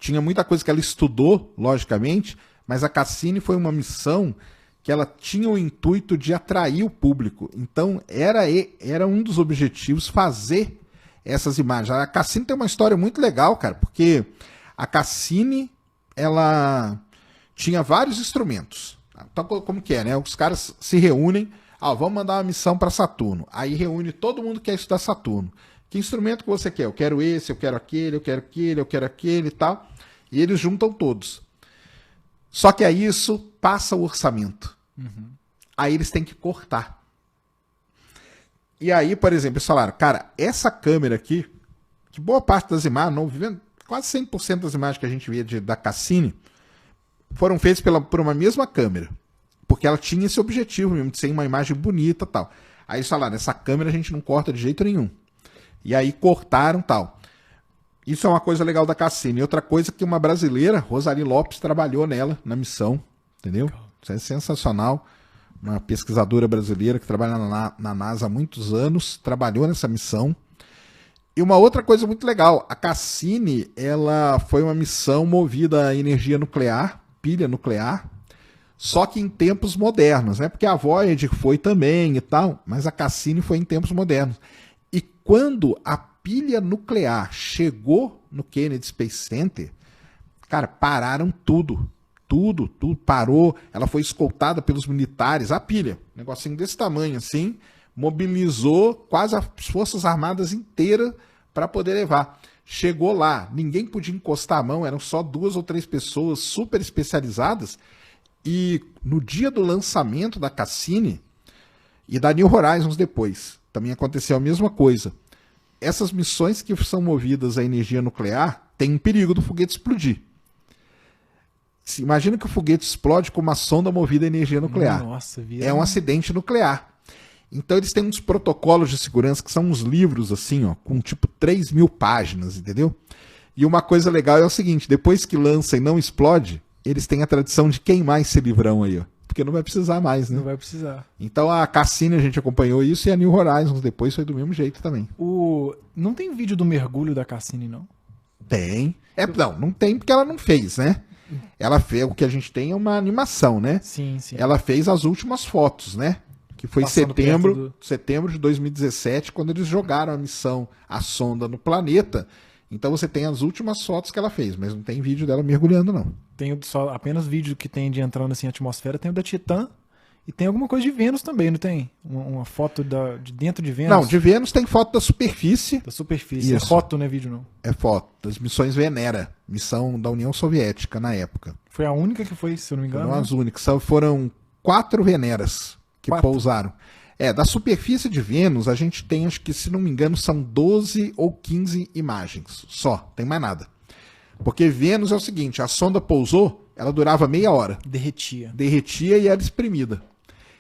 Tinha muita coisa que ela estudou, logicamente, mas a Cassini foi uma missão que ela tinha o intuito de atrair o público. Então, era um dos objetivos fazer essas imagens. A Cassini tem uma história muito legal, cara, porque a Cassini, ela tinha vários instrumentos. Então, como que é, né? Os caras se reúnem, vamos mandar uma missão para Saturno. Aí reúne todo mundo que quer estudar Saturno. Que instrumento que você quer? Eu quero esse, eu quero aquele, eu quero aquele, eu quero aquele e tal. E eles juntam todos. Só que aí isso passa o orçamento. Aí eles têm que cortar. E aí, por exemplo, eles falaram, cara, essa câmera aqui, que boa parte das imagens, quase 100% das imagens que a gente via da Cassini, foram feitas por uma mesma câmera. Porque ela tinha esse objetivo mesmo, de ser uma imagem bonita e tal. Aí eles falaram, essa câmera a gente não corta de jeito nenhum. E aí cortaram tal. Isso é uma coisa legal da Cassini. E outra coisa que uma brasileira, Rosali Lopes, trabalhou nela, na missão. Entendeu? Isso é sensacional. Uma pesquisadora brasileira que trabalha na NASA há muitos anos, trabalhou nessa missão. E uma outra coisa muito legal, a Cassini, ela foi uma missão movida a energia nuclear, pilha nuclear, só que em tempos modernos, né? Porque a Voyager foi também e tal, mas a Cassini foi em tempos modernos. E quando a pilha nuclear chegou no Kennedy Space Center, cara, pararam tudo. Tudo parou. Ela foi escoltada pelos militares, a pilha, um negocinho desse tamanho assim, mobilizou quase as Forças Armadas inteiras para poder levar. Chegou lá, ninguém podia encostar a mão, eram só 2 ou 3 pessoas super especializadas. E no dia do lançamento da Cassini e da New Horizons depois, também aconteceu a mesma coisa. Essas missões que são movidas à energia nuclear têm um perigo do foguete explodir. Imagina que o foguete explode com uma sonda movida à energia nuclear. Nossa, é um acidente nuclear. Então eles têm uns protocolos de segurança que são uns livros assim, ó, com tipo 3.000 páginas, entendeu? E uma coisa legal é o seguinte, depois que lança e não explode, eles têm a tradição de queimar esse livrão aí, ó. Porque não vai precisar mais, né? Não vai precisar. Então a Cassini a gente acompanhou isso e a New Horizons depois foi do mesmo jeito também. Não tem vídeo do mergulho da Cassini, não? Tem. Não tem porque ela não fez, né? Ela fez, o que a gente tem é uma animação, né? Sim, sim. Ela fez as últimas fotos, né? Que foi em setembro de 2017, quando eles jogaram a missão, a sonda no planeta. Então você tem as últimas fotos que ela fez, mas não tem vídeo dela mergulhando, não. Tem só apenas vídeo que tem de entrando assim, na atmosfera, tem o da Titã e tem alguma coisa de Vênus também, não tem? Uma foto de dentro de Vênus? Não, de Vênus tem foto da superfície. Da superfície. Isso. É foto, não é vídeo, não. É foto. Das missões Venera, missão da União Soviética na época. Foi a única que foi, se eu não me engano. Foram as únicas. Foram 4 Veneras que pousaram. Da superfície de Vênus, a gente tem, acho que, se não me engano, são 12 ou 15 imagens. Só, tem mais nada. Porque Vênus é o seguinte, a sonda pousou, ela durava meia hora. Derretia e era exprimida.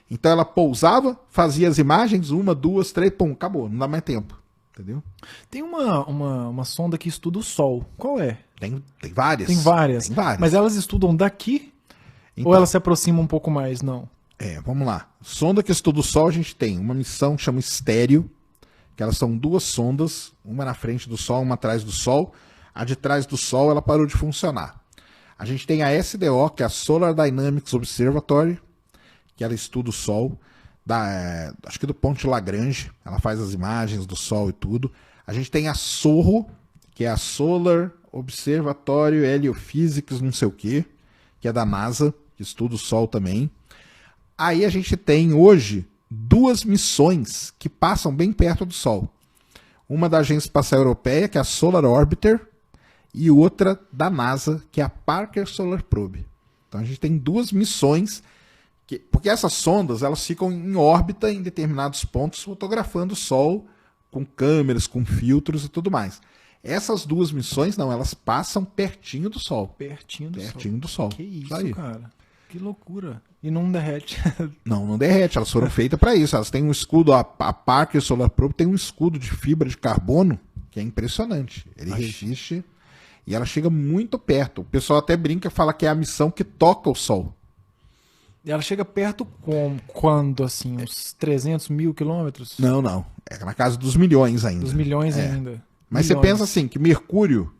Então ela pousava, fazia as imagens, 1, 2, 3, pum, acabou, não dá mais tempo. Entendeu? Tem uma sonda que estuda o Sol. Qual é? Tem várias. Tem várias. Mas elas estudam daqui? Então, ou elas se aproximam um pouco mais, não? Vamos lá. Sonda que estuda o Sol, a gente tem uma missão que chama Estéreo, que elas são 2 sondas, uma na frente do Sol, uma atrás do Sol. A de trás do Sol, ela parou de funcionar. A gente tem a SDO, que é a Solar Dynamics Observatory, que ela estuda o Sol, acho que do Ponte Lagrange, ela faz as imagens do Sol e tudo. A gente tem a SOHO, que é a Solar Observatory Heliophysics, não sei o quê, que é da NASA, que estuda o Sol também. Aí a gente tem hoje 2 missões que passam bem perto do Sol. Uma da Agência Espacial Europeia, que é a Solar Orbiter, e outra da NASA, que é a Parker Solar Probe. Então a gente tem 2 missões, porque essas sondas elas ficam em órbita em determinados pontos, fotografando o Sol com câmeras, com filtros e tudo mais. Essas duas missões, não, elas passam pertinho do Sol. Pertinho do Pertinho do Sol. Que isso, aí. cara. Que loucura. E não derrete. Não derrete. Elas foram feitas para isso. Elas têm um escudo, a Parker Solar Probe tem um escudo de fibra de carbono que é impressionante. Ele resiste e ela chega muito perto. O pessoal até brinca e fala que é a missão que toca o Sol. E ela chega perto quando, assim, uns 300 mil quilômetros? Não. É na casa dos milhões ainda. Dos milhões ainda. Mas milhões. você pensa assim, que Mercúrio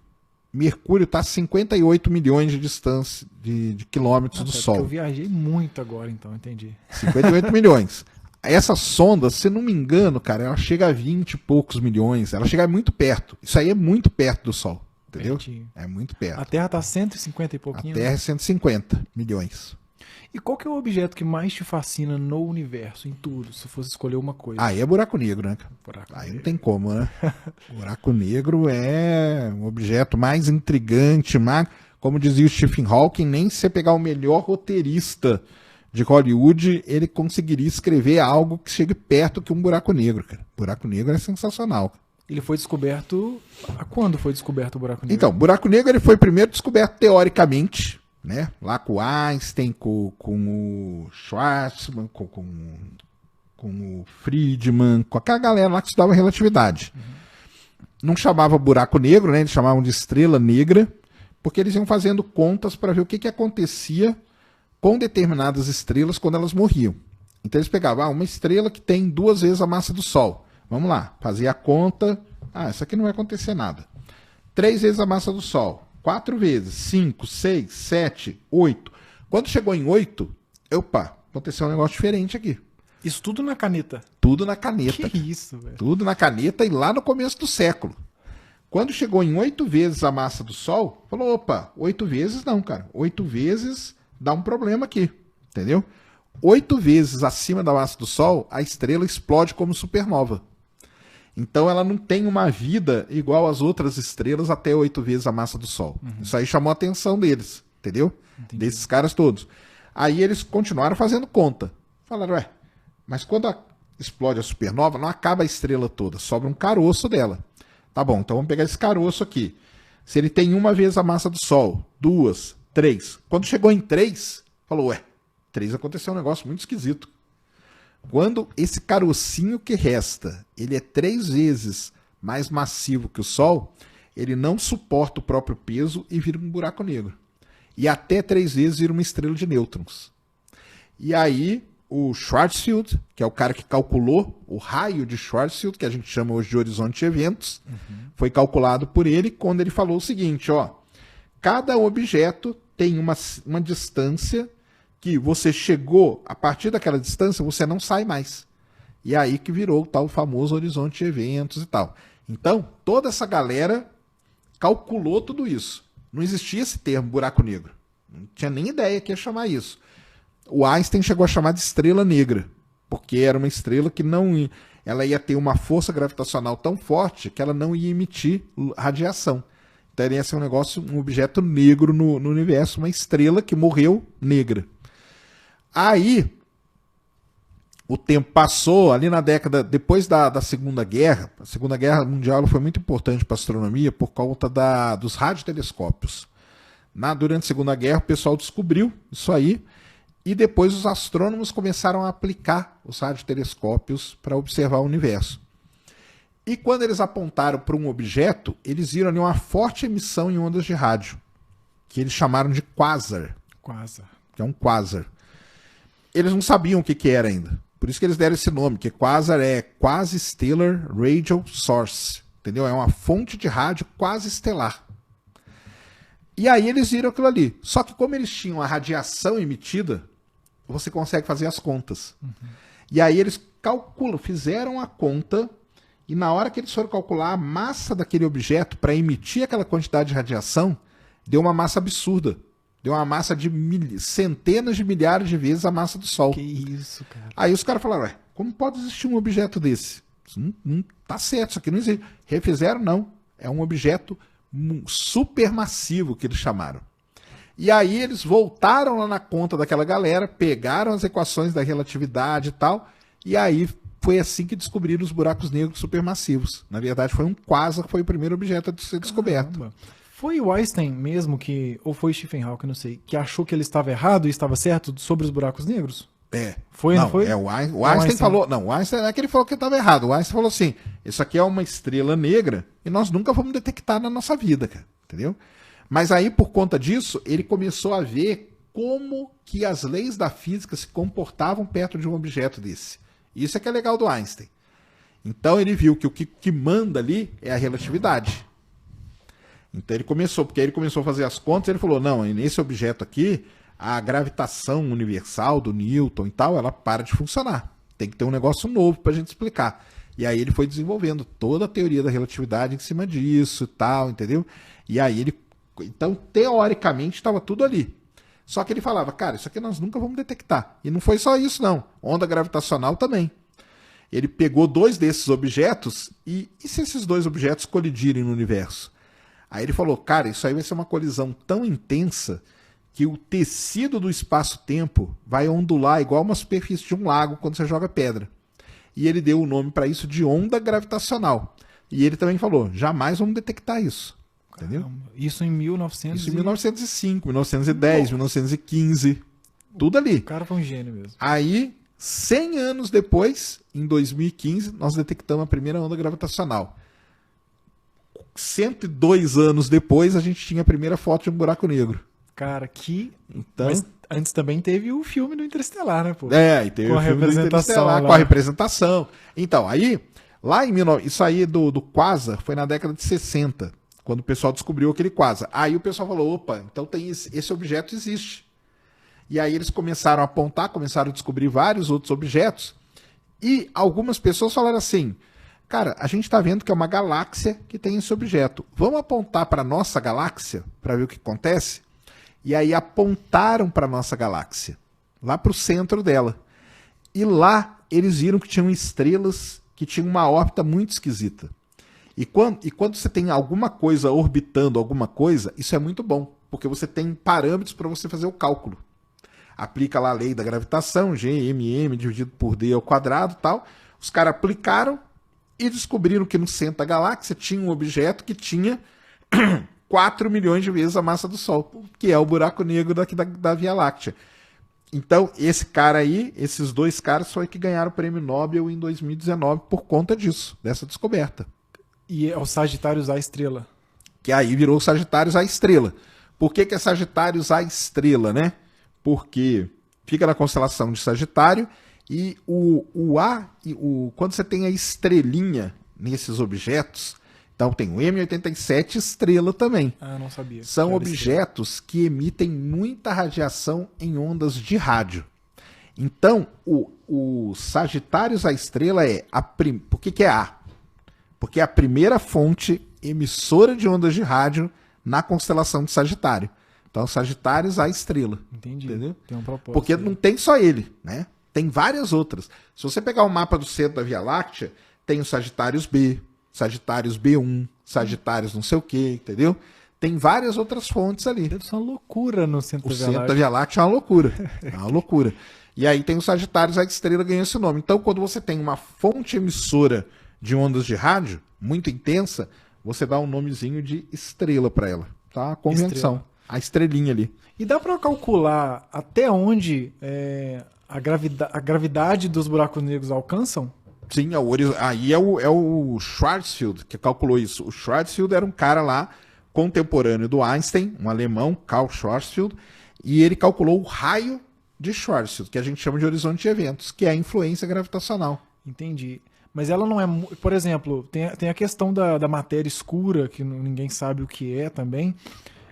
está a 58 milhões de distância de quilômetros do Sol. Eu viajei muito agora, então, entendi. 58 milhões. Essa sonda, se não me engano, cara, ela chega a 20 e poucos milhões. Ela chega muito perto. Isso aí é muito perto do Sol. Entendeu? Pertinho. É muito perto. A Terra está a 150 e pouquinho. A Terra é 150 milhões. E qual que é o objeto que mais te fascina no universo, em tudo, se fosse escolher uma coisa? Aí é buraco negro, né? Aí não tem como, né? Buraco negro é um objeto mais intrigante, mas, como dizia o Stephen Hawking, nem se você pegar o melhor roteirista de Hollywood, ele conseguiria escrever algo que chegue perto que um buraco negro, cara. Buraco negro é sensacional. Ele foi descoberto... Quando foi descoberto o buraco negro? Então, buraco negro ele foi primeiro descoberto teoricamente, né? Lá com o Einstein, com o Schwarzman, com o Friedman, com aquela galera lá que estudava relatividade. Não chamava buraco negro, né? Eles chamavam de estrela negra, porque eles iam fazendo contas para ver o que acontecia com determinadas estrelas quando elas morriam. Então eles pegavam uma estrela que tem 2 vezes a massa do Sol. Vamos lá, fazia a conta. Isso aqui não vai acontecer nada. 3 vezes a massa do Sol. 4 vezes, 5, 6, 7, 8. Quando chegou em 8, aconteceu um negócio diferente aqui. Isso tudo na caneta? Tudo na caneta. Que isso, velho? Tudo na caneta e lá no começo do século. Quando chegou em 8 vezes a massa do Sol, falou, 8 vezes não, cara. 8 vezes dá um problema aqui, entendeu? 8 vezes acima da massa do Sol, a estrela explode como supernova. Então ela não tem uma vida igual às outras estrelas até 8 vezes a massa do Sol. Isso aí chamou a atenção deles, entendeu? Entendi. Desses caras todos. Aí eles continuaram fazendo conta. Falaram, mas quando explode a supernova, não acaba a estrela toda, sobra um caroço dela. Tá bom, então vamos pegar esse caroço aqui. Se ele tem 1 vez a massa do Sol, 2, 3. Quando chegou em 3, falou, 3 aconteceu um negócio muito esquisito. Quando esse carocinho que resta, ele é 3 vezes mais massivo que o Sol, ele não suporta o próprio peso e vira um buraco negro. E até 3 vezes vira uma estrela de nêutrons. E aí, o Schwarzschild, que é o cara que calculou o raio de Schwarzschild, que a gente chama hoje de horizonte de eventos, foi calculado por ele quando ele falou o seguinte, cada objeto tem uma distância que você chegou, a partir daquela distância, você não sai mais. E é aí que virou o tal famoso horizonte de eventos e tal. Então, toda essa galera calculou tudo isso. Não existia esse termo buraco negro. Não tinha nem ideia que ia chamar isso. O Einstein chegou a chamar de estrela negra, porque era uma estrela que ela ia ter uma força gravitacional tão forte que ela não ia emitir radiação. Então ia ser um objeto negro no universo, uma estrela que morreu negra. Aí, o tempo passou, ali na década, depois da Segunda Guerra, a Segunda Guerra Mundial foi muito importante para a astronomia por conta dos radiotelescópios. Durante a Segunda Guerra, o pessoal descobriu isso aí, e depois os astrônomos começaram a aplicar os radiotelescópios para observar o universo. E quando eles apontaram para um objeto, eles viram ali uma forte emissão em ondas de rádio, que eles chamaram de quasar. Quasar. Que é um quasar. Eles não sabiam o que era ainda. Por isso que eles deram esse nome, que quasar é Quasi-Stellar Radio Source. Entendeu? É uma fonte de rádio quase estelar. E aí eles viram aquilo ali. Só que como eles tinham a radiação emitida, você consegue fazer as contas. E aí eles fizeram a conta, e na hora que eles foram calcular a massa daquele objeto para emitir aquela quantidade de radiação, deu uma massa absurda. Deu uma massa de centenas de milhares de vezes a massa do Sol. Que isso, cara. Aí os caras falaram, como pode existir um objeto desse? Isso não tá certo, isso aqui não existe. Refizeram, não. É um objeto supermassivo que eles chamaram. E aí eles voltaram lá na conta daquela galera, pegaram as equações da relatividade e tal, e aí foi assim que descobriram os buracos negros supermassivos. Na verdade, foi um quasar que foi o primeiro objeto a ser descoberto. Caramba. Foi o Einstein mesmo que, ou foi Stephen Hawking, não sei, que achou que ele estava errado e estava certo sobre os buracos negros? Foi, não foi? O Einstein falou. Não, o Einstein é que ele falou que estava errado. O Einstein falou assim: isso aqui é uma estrela negra e nós nunca vamos detectar na nossa vida, cara. Entendeu? Mas aí, por conta disso, ele começou a ver como que as leis da física se comportavam perto de um objeto desse. Isso é que é legal do Einstein. Então ele viu que o que manda ali é a relatividade. Então ele começou, porque aí ele começou a fazer as contas e ele falou: não, nesse objeto aqui, a gravitação universal do Newton e tal, ela para de funcionar. Tem que ter um negócio novo para a gente explicar. E aí ele foi desenvolvendo toda a teoria da relatividade em cima disso e tal, entendeu? E aí ele... Então, teoricamente, estava tudo ali. Só que ele falava, cara, isso aqui nós nunca vamos detectar. E não foi só isso, não. Onda gravitacional também. Ele pegou 2 desses objetos e se esses 2 objetos colidirem no universo? Aí ele falou, cara, isso aí vai ser uma colisão tão intensa que o tecido do espaço-tempo vai ondular igual uma superfície de um lago quando você joga pedra. E ele deu o nome para isso de onda gravitacional. E ele também falou, jamais vamos detectar isso. Entendeu? Caramba. Isso em 1900 Isso em 1905, 1910, 1915. Tudo ali. O cara foi um gênio mesmo. Aí, 100 anos depois, em 2015, nós detectamos a primeira onda gravitacional. 102 anos depois, a gente tinha a primeira foto de um buraco negro. Cara, que... Então... Mas antes também teve o filme do Interestelar, né, pô? E teve com o filme do Interestelar, com a representação. Então, aí, lá em 19... Isso aí do quasar foi na década de 60, quando o pessoal descobriu aquele quasar. Aí o pessoal falou, opa, então tem esse objeto existe. E aí eles começaram a apontar, começaram a descobrir vários outros objetos, e algumas pessoas falaram assim, cara, a gente está vendo que é uma galáxia que tem esse objeto. Vamos apontar para a nossa galáxia, para ver o que acontece? E aí apontaram para a nossa galáxia, lá para o centro dela. E lá eles viram que tinham estrelas que tinham uma órbita muito esquisita. E quando você tem alguma coisa orbitando alguma coisa, isso é muito bom, porque você tem parâmetros para você fazer o cálculo. Aplica lá a lei da gravitação, G(m)m dividido por d ao quadrado e tal. Os caras aplicaram e descobriram que no centro da galáxia tinha um objeto que tinha 4 milhões de vezes a massa do Sol, que é o buraco negro da Via Láctea. Então, esse cara aí, esses 2 caras foi que ganharam o prêmio Nobel em 2019 por conta disso, dessa descoberta. E é o Sagitários A estrela. Que aí virou Sagitários A estrela. Por que é Sagitários A estrela, né? Porque fica na constelação de Sagitário e o A, quando você tem a estrelinha nesses objetos, então tem o M87 estrela também. Ah, não sabia. São objetos que emitem muita radiação em ondas de rádio. Então, o Sagitários A estrela por que é A? Porque é a primeira fonte emissora de ondas de rádio na constelação de Sagitário. Então, Sagitários A estrela. Entendi. Entendeu? Tem um propósito. Porque não tem só ele, né? Tem várias outras. Se você pegar o mapa do centro da Via Láctea, tem o Sagitários B, Sagitários B1, Sagitários não sei o quê, entendeu? Tem várias outras fontes ali. Deve ser uma loucura no centro O da Via centro Láctea. da Via Láctea é uma loucura. É uma loucura. E aí tem o Sagitários A estrela ganhando esse nome. Então, quando você tem uma fonte emissora de ondas de rádio muito intensa, você dá um nomezinho de estrela para ela. Tá? A convenção. Estrela. A estrelinha ali. E dá pra calcular até onde a gravidade dos buracos negros alcançam? Sim, aí é o Schwarzschild que calculou isso. O Schwarzschild era um cara lá, contemporâneo do Einstein, um alemão, Karl Schwarzschild, e ele calculou o raio de Schwarzschild, que a gente chama de horizonte de eventos, que é a influência gravitacional. Entendi. Mas ela não é... Por exemplo, tem a questão da matéria escura, que ninguém sabe o que é também.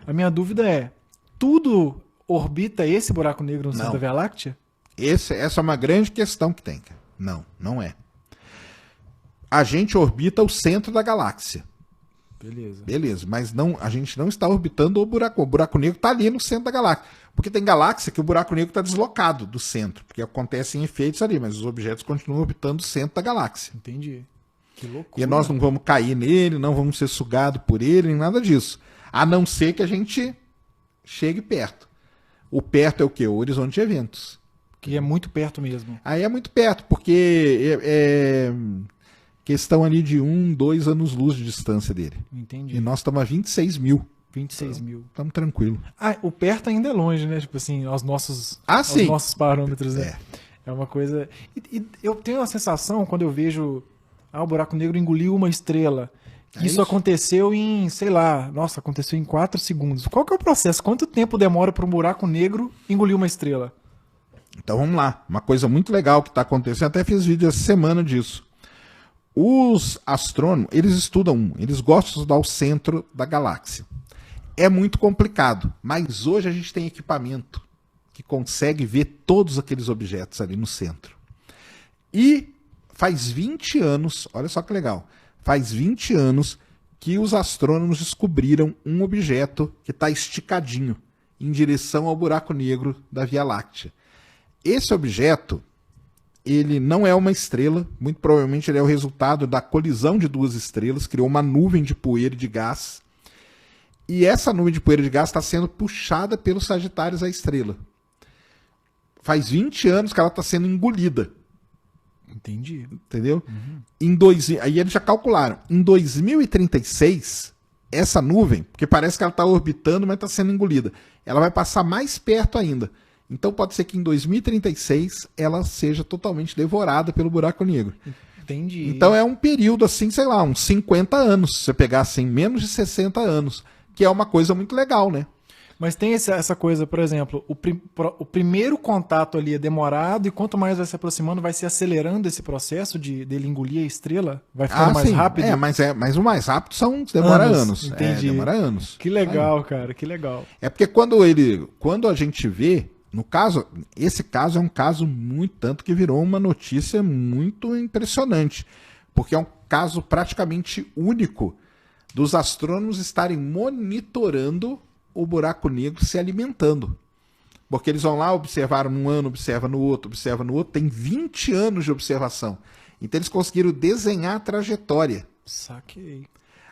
A minha dúvida é, tudo orbita esse buraco negro no centro da Via Láctea? Essa é uma grande questão que tem. Não, não é. A gente orbita o centro da galáxia. Beleza, mas não, a gente não está orbitando o buraco. O buraco negro está ali no centro da galáxia. Porque tem galáxia que o buraco negro está deslocado do centro, porque acontecem efeitos ali, mas os objetos continuam orbitando o centro da galáxia. Entendi. Que loucura. E nós não vamos cair nele, não vamos ser sugados por ele, nem nada disso. A não ser que a gente chegue perto. O perto é o quê? O horizonte de eventos. Que é muito perto mesmo. Aí é muito perto, porque é questão ali de 2 anos-luz de distância dele. Entendi. E nós estamos a 26 mil. 26 mil. Estamos tranquilos. Ah, o perto ainda é longe, né? Tipo assim, aos nossos Sim. parâmetros, né? É uma coisa... E eu tenho a sensação, quando eu vejo o buraco negro engoliu uma estrela, que isso aconteceu em, sei lá, nossa, aconteceu em 4 segundos. Qual que é o processo? Quanto tempo demora para um buraco negro engolir uma estrela? Então vamos lá. Uma coisa muito legal que está acontecendo, até fiz vídeo essa semana disso. Os astrônomos, eles gostam de estudar o centro da galáxia. É muito complicado, mas hoje a gente tem equipamento que consegue ver todos aqueles objetos ali no centro. E faz 20 anos, olha só que legal, faz 20 anos que os astrônomos descobriram um objeto que está esticadinho em direção ao buraco negro da Via Láctea. Esse objeto, ele não é uma estrela, muito provavelmente ele é o resultado da colisão de 2 estrelas, criou uma nuvem de poeira e de gás. E essa nuvem de poeira de gás está sendo puxada pelos Sagitários à estrela. Faz 20 anos que ela está sendo engolida. Entendi. Entendeu? Aí eles já calcularam. Em 2036, essa nuvem, porque parece que ela está orbitando, mas está sendo engolida, ela vai passar mais perto ainda. Então pode ser que em 2036 ela seja totalmente devorada pelo buraco negro. Entendi. Então é um período assim, sei lá, uns 50 anos. Se você pegar assim, menos de 60 anos. Que é uma coisa muito legal, né? Mas tem essa coisa, por exemplo, o primeiro contato ali é demorado e quanto mais vai se aproximando, vai se acelerando esse processo dele engolir a estrela? Vai ficando mais rápido? Mas o mais rápido demora anos. Entendi. Demora anos. Que legal, cara, que legal. É porque quando a gente vê, no caso, esse caso é um caso muito, tanto que virou uma notícia muito impressionante. Porque é um caso praticamente único dos astrônomos estarem monitorando o buraco negro se alimentando. Porque eles vão lá, observaram num ano, observa no outro, tem 20 anos de observação. Então eles conseguiram desenhar a trajetória. Saquei.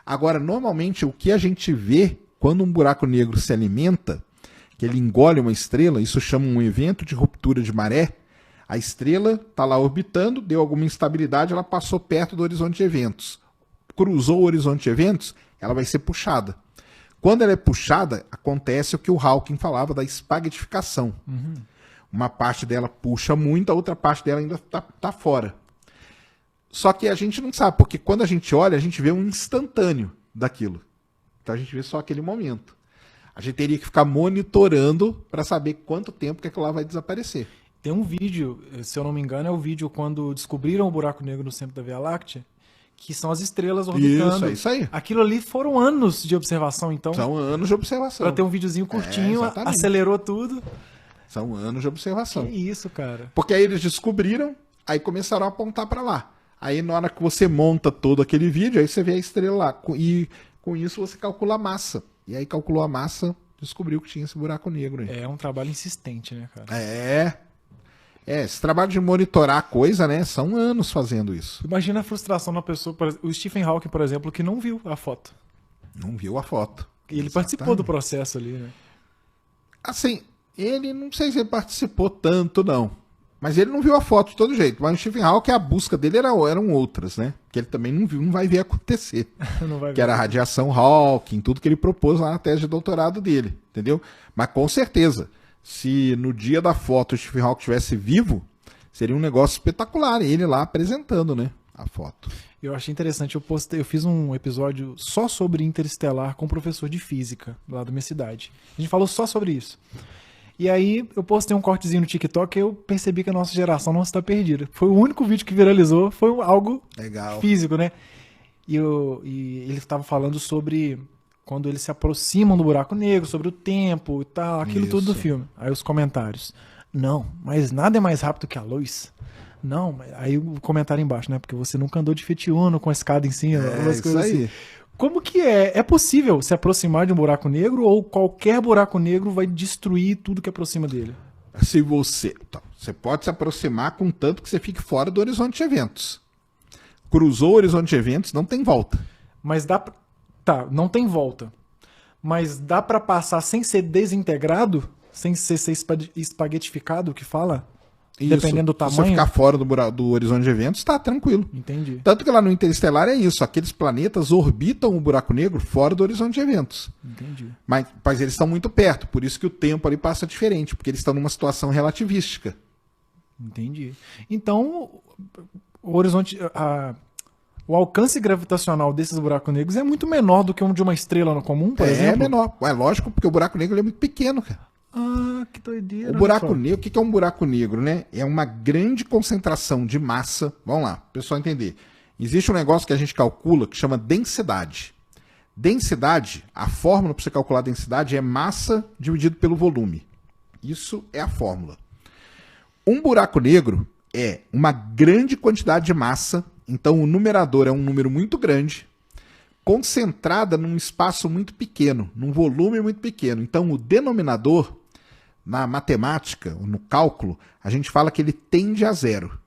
Agora, normalmente, o que a gente vê quando um buraco negro se alimenta, que ele engole uma estrela, isso chama um evento de ruptura de maré. A estrela está lá orbitando, deu alguma instabilidade, ela passou perto do horizonte de eventos. Cruzou o horizonte de eventos, ela vai ser puxada. Quando ela é puxada, acontece o que o Hawking falava da espaguetificação. Uma parte dela puxa muito, a outra parte dela ainda tá fora. Só que a gente não sabe, porque quando a gente olha, a gente vê um instantâneo daquilo. Então a gente vê só aquele momento. A gente teria que ficar monitorando para saber quanto tempo que aquilo lá vai desaparecer. Tem um vídeo, se eu não me engano, é o vídeo quando descobriram o buraco negro no centro da Via Láctea, que são as estrelas orbitando. Isso aí. Aquilo ali foram anos de observação, então. São anos de observação. Pra ter um videozinho curtinho, acelerou tudo. São anos de observação. Que isso, cara. Porque aí eles descobriram, aí começaram a apontar para lá. Aí na hora que você monta todo aquele vídeo, aí você vê a estrela lá. E com isso você calcula a massa. E aí calculou a massa, descobriu que tinha esse buraco negro aí. É um trabalho insistente, né, cara? Esse trabalho de monitorar a coisa, né? São anos fazendo isso. Imagina a frustração da pessoa, o Stephen Hawking, por exemplo, que não viu a foto. Não viu a foto. E ele participou do processo ali, né? Assim, ele não sei se ele participou tanto, não. Mas ele não viu a foto de todo jeito. Mas o Stephen Hawking, a busca dele eram outras, né? Que ele também não viu, não vai ver acontecer. Não vai ver. Que era a radiação Hawking, tudo que ele propôs lá na tese de doutorado dele, entendeu? Mas com certeza, se no dia da foto o Stephen Hawking estivesse vivo, seria um negócio espetacular. Ele lá apresentando, né? A foto. Eu achei interessante, eu fiz um episódio só sobre Interestelar com um professor de física lá da minha cidade. A gente falou só sobre isso. E aí eu postei um cortezinho no TikTok e eu percebi que a nossa geração não está perdida. Foi o único vídeo que viralizou, foi algo legal, físico, né? E ele estava falando sobre quando eles se aproximam do buraco negro, sobre o tempo e tal, aquilo tudo do filme. Aí os comentários. Não, mas nada é mais rápido que a luz. Não, aí o comentário embaixo, né? Porque você nunca andou de Fiat Uno com a escada em cima. Isso aí. Assim. Como que é? É possível se aproximar de um buraco negro ou qualquer buraco negro vai destruir tudo que aproxima dele? Se você pode se aproximar com tanto que você fique fora do horizonte de eventos. Cruzou o horizonte de eventos, não tem volta. Mas dá pra... Tá, não tem volta. Mas dá pra passar sem ser desintegrado? Sem ser espaguetificado, que fala? Dependendo do Se você tamanho. ficar fora do horizonte de eventos, tá tranquilo. Entendi. Tanto que lá no Interestelar é isso, aqueles planetas orbitam o buraco negro fora do horizonte de eventos. Entendi. Mas eles estão muito perto, por isso que o tempo ali passa diferente, porque eles estão numa situação relativística. Entendi. Então, o horizonte. O alcance gravitacional desses buracos negros é muito menor do que um de uma estrela no comum, por exemplo? É menor. É lógico, porque o buraco negro ele é muito pequeno, cara. Ah, que doideira. O buraco negro, o que é um buraco negro, né? É uma grande concentração de massa. Vamos lá, o pessoal entender. Existe um negócio que a gente calcula que chama densidade. Densidade, a fórmula para você calcular a densidade é massa dividido pelo volume. Isso é a fórmula. Um buraco negro é uma grande quantidade de massa, então o numerador é um número muito grande, concentrada num espaço muito pequeno, num volume muito pequeno. Então o denominador, na matemática, no cálculo, a gente fala que ele tende a zero.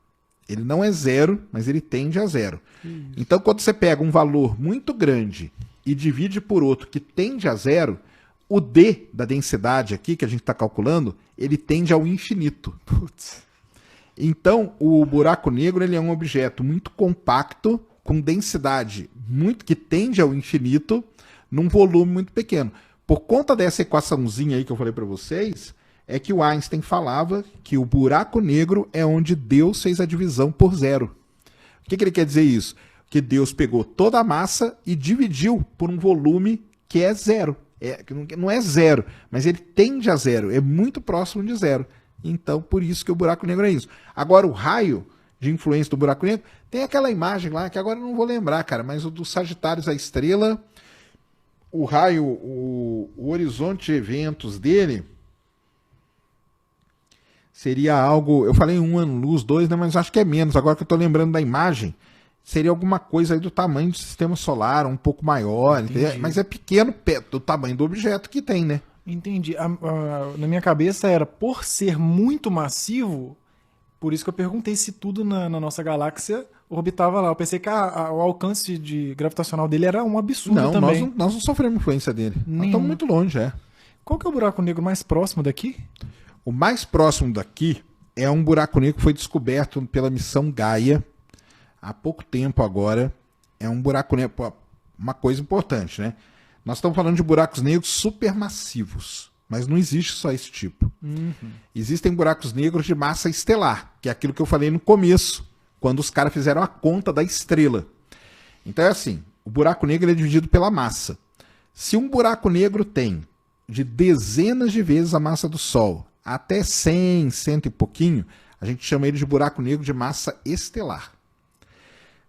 Ele não é zero, mas ele tende a zero. Então quando você pega um valor muito grande e divide por outro que tende a zero, o D da densidade aqui, que a gente está calculando, ele tende ao infinito. Putz. Então, o buraco negro ele é um objeto muito compacto, com densidade muito que tende ao infinito, num volume muito pequeno. Por conta dessa equaçãozinha aí que eu falei para vocês, é que o Einstein falava que o buraco negro é onde Deus fez a divisão por zero. O que ele quer dizer isso? Que Deus pegou toda a massa e dividiu por um volume que é zero. Não é zero, mas ele tende a zero, é muito próximo de zero. Então, por isso que o buraco negro é isso. Agora, o raio de influência do buraco negro, tem aquela imagem lá, que agora eu não vou lembrar, cara, mas o do Sagitários, a estrela, o raio, o horizonte de eventos dele seria algo, eu falei 1 ano-luz, 2, né, mas acho que é menos, agora que eu estou lembrando da imagem, seria alguma coisa aí do tamanho do sistema solar, um pouco maior, mas é pequeno perto do tamanho do objeto que tem, né? Entendi. Na minha cabeça era, por ser muito massivo, por isso que eu perguntei se tudo na nossa galáxia orbitava lá. Eu pensei que o alcance gravitacional dele era um absurdo não, também. Nós não sofremos influência dele. Nós Nenhum. estamos muito longe, é. Qual que é o buraco negro mais próximo daqui? O mais próximo daqui é um buraco negro que foi descoberto pela missão Gaia há pouco tempo agora. É um buraco negro, uma coisa importante, né? Nós estamos falando de buracos negros supermassivos, mas não existe só esse tipo. Existem buracos negros de massa estelar, que é aquilo que eu falei no começo, quando os caras fizeram a conta da estrela. Então é assim, o buraco negro é dividido pela massa. Se um buraco negro tem de dezenas de vezes a massa do Sol, até 100, 100 e pouquinho, a gente chama ele de buraco negro de massa estelar.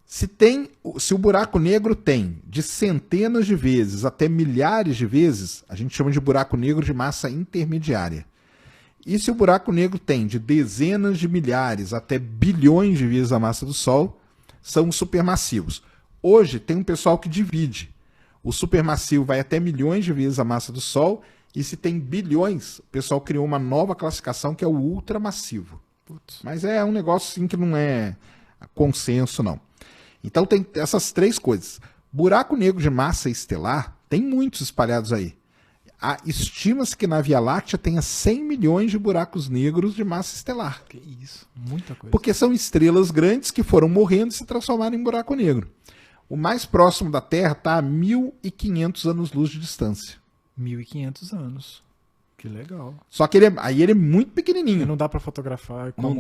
Se o buraco negro tem de centenas de vezes até milhares de vezes, a gente chama de buraco negro de massa intermediária. E se o buraco negro tem de dezenas de milhares até bilhões de vezes a massa do Sol, são os supermassivos. Hoje tem um pessoal que divide. O supermassivo vai até milhões de vezes a massa do Sol, e se tem bilhões, o pessoal criou uma nova classificação que é o ultramassivo. Mas é um negócio assim que não é consenso, não. Então tem essas três coisas. Buraco negro de massa estelar, tem muitos espalhados aí. Estima-se que na Via Láctea tenha 100 milhões de buracos negros de massa estelar. Que isso, muita coisa. Porque são estrelas grandes que foram morrendo e se transformaram em buraco negro. O mais próximo da Terra está a 1.500 anos-luz de distância. 1.500 anos. Que legal. Só que ele é muito pequenininho. E não dá para fotografar. Não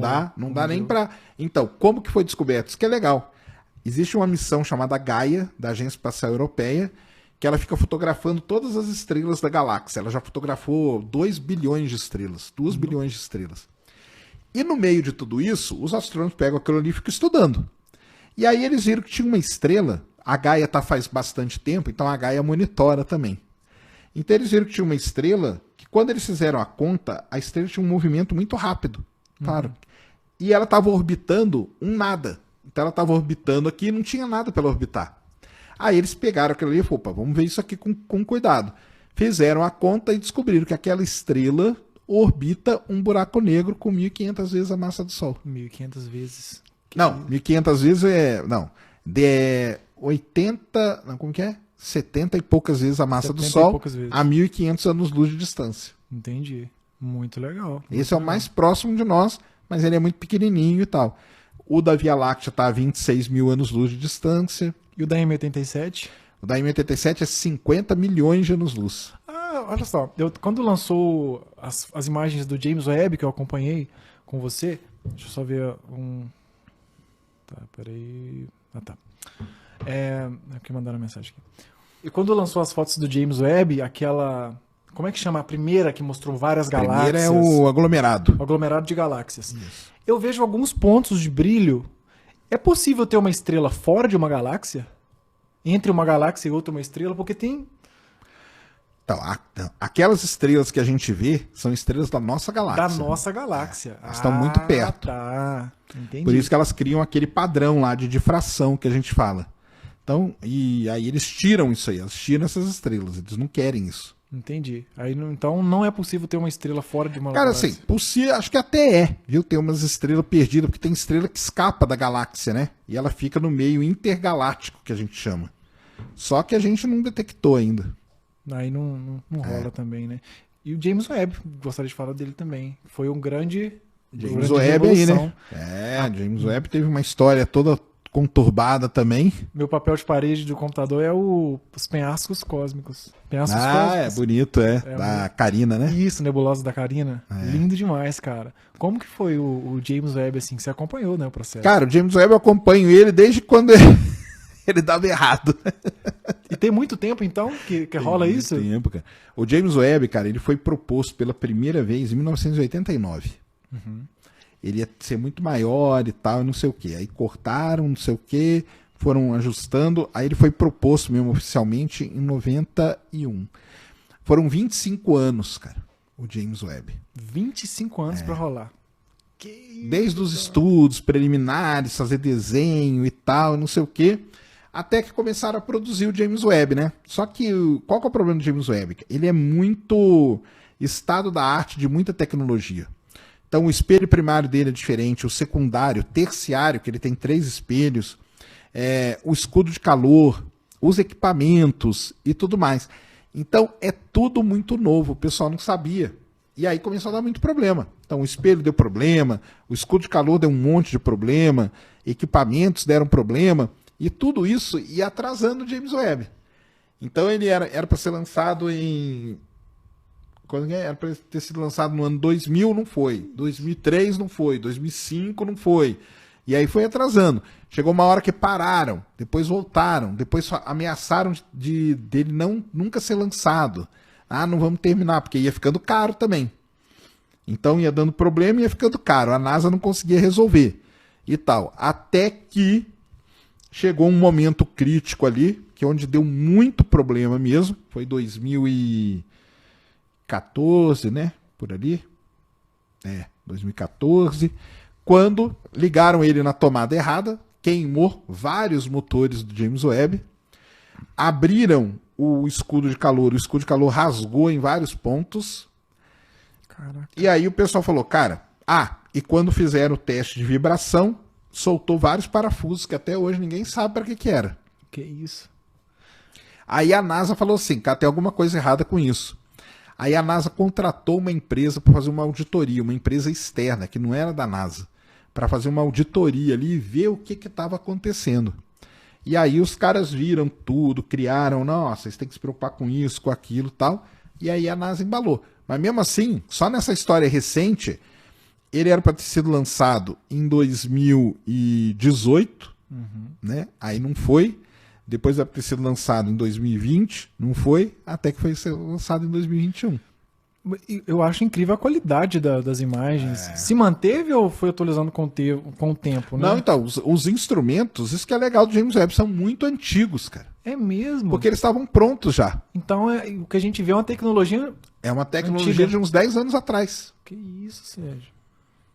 dá nem para... Então, como que foi descoberto? Isso que é legal. Existe uma missão chamada Gaia, da Agência Espacial Europeia, que ela fica fotografando todas as estrelas da galáxia. Ela já fotografou 2 bilhões de estrelas, 2 bilhões de estrelas. E no meio de tudo isso, os astrônomos pegam aquilo ali e ficam estudando. E aí eles viram que tinha uma estrela, a Gaia está faz bastante tempo, então a Gaia monitora também. Então eles viram que tinha uma estrela, que quando eles fizeram a conta, a estrela tinha um movimento muito rápido, claro. E ela estava orbitando um nada. Então ela estava orbitando aqui e não tinha nada para ela orbitar. Aí eles pegaram aquilo ali e falaram, opa, vamos ver isso aqui com cuidado. Fizeram a conta e descobriram que aquela estrela orbita um buraco negro com 1.500 vezes a massa do Sol. 1.500 vezes. Não, 1.500 vezes não. De 80, não, como que é? 70 e poucas vezes a massa do Sol a 1.500 anos-luz de distância. Entendi. Muito legal. Esse é o mais próximo de nós, mas ele é muito pequenininho e tal. O da Via Láctea está a 26 mil anos-luz de distância. E o da M87? O da M87 é 50 milhões de anos-luz. Ah, olha só. Quando lançou as imagens do James Webb, que eu acompanhei com você, deixa eu só ver um... Tá, peraí... Ah, tá. É que mandaram a mensagem aqui. E quando lançou as fotos do James Webb, aquela... Como é que chama? A primeira que mostrou várias galáxias. A primeira é o aglomerado. O aglomerado de galáxias. Isso. Eu vejo alguns pontos de brilho. É possível ter uma estrela fora de uma galáxia? Entre uma galáxia e outra uma estrela? Porque tem... Então, aquelas estrelas que a gente vê são estrelas da nossa galáxia. Da nossa galáxia. Elas estão muito perto. Tá. Entendi. Por isso que elas criam aquele padrão lá de difração que a gente fala. Então, e aí eles tiram isso aí. Eles tiram essas estrelas. Eles não querem isso. Entendi. Aí, então não é possível ter uma estrela fora de uma Cara, galáxia. assim, possível, acho que até é, viu? Tem umas estrelas perdidas, porque tem estrela que escapa da galáxia, né? E ela fica no meio intergaláctico, que a gente chama. Só que a gente não detectou ainda. Aí não rola também, né? E o James Webb, gostaria de falar dele também. Foi um grande... James Webb aí, né? James Webb teve uma história toda conturbada também. Meu papel de parede do computador é os penhascos cósmicos. Penhascos cósmicos. É bonito, da Carina, né? Isso, nebulosa da Carina. Lindo demais, cara. Como que foi o James Webb, assim, que você acompanhou, né, o processo? Cara, o James Webb eu acompanho ele desde quando ele dava errado. E tem muito tempo, então, que rola isso? Tem muito tempo, cara. O James Webb, cara, ele foi proposto pela primeira vez em 1989. Uhum. Ele ia ser muito maior e tal, não sei o quê. Aí cortaram, não sei o quê, foram ajustando. Aí ele foi proposto mesmo oficialmente em 91. Foram 25 anos, cara, o James Webb. 25 anos pra rolar. Desde os estudos preliminares, fazer desenho e tal, não sei o quê, até que começaram a produzir o James Webb, né? Só que qual que é o problema do James Webb? Ele é muito estado da arte de muita tecnologia. Então o espelho primário dele é diferente, o secundário, o terciário, que ele tem 3 espelhos, o escudo de calor, os equipamentos e tudo mais. Então é tudo muito novo, o pessoal não sabia. E aí começou a dar muito problema. Então o espelho deu problema, o escudo de calor deu um monte de problema, equipamentos deram problema, e tudo isso ia atrasando o James Webb. Então ele era para ser lançado em... Quando era para ter sido lançado no ano 2000, não foi. 2003 não foi. 2005 não foi. E aí foi atrasando. Chegou uma hora que pararam, depois voltaram, depois ameaçaram dele nunca ser lançado. Ah, não vamos terminar, porque ia ficando caro também. Então ia dando problema e ia ficando caro. A NASA não conseguia resolver e tal. Até que chegou um momento crítico ali, que é onde deu muito problema mesmo. Foi 2014, né? Por ali. 2014. Quando ligaram ele na tomada errada, queimou vários motores do James Webb. Abriram o escudo de calor rasgou em vários pontos. Caraca. E aí o pessoal falou, cara, e quando fizeram o teste de vibração, soltou vários parafusos que até hoje ninguém sabe para que era. Que isso? Aí a NASA falou assim, cara, tem alguma coisa errada com isso. Aí a NASA contratou uma empresa para fazer uma auditoria, uma empresa externa, que não era da NASA, para fazer uma auditoria ali e ver o que estava acontecendo. E aí os caras viram tudo, criaram, nossa, vocês têm que se preocupar com isso, com aquilo e tal. E aí a NASA embalou. Mas mesmo assim, só nessa história recente, ele era para ter sido lançado em 2018, né? Aí não foi. Depois era para ter sido lançado em 2020, não foi. Até que foi lançado em 2021. Eu acho incrível a qualidade das imagens. Se manteve ou foi atualizando com o tempo, né? Não, então, os instrumentos, isso que é legal do James Webb, são muito antigos, cara. É mesmo? Porque eles estavam prontos já. Então, o que a gente vê é uma tecnologia... É uma tecnologia antiga. de uns 10 anos atrás. Que isso, Sérgio.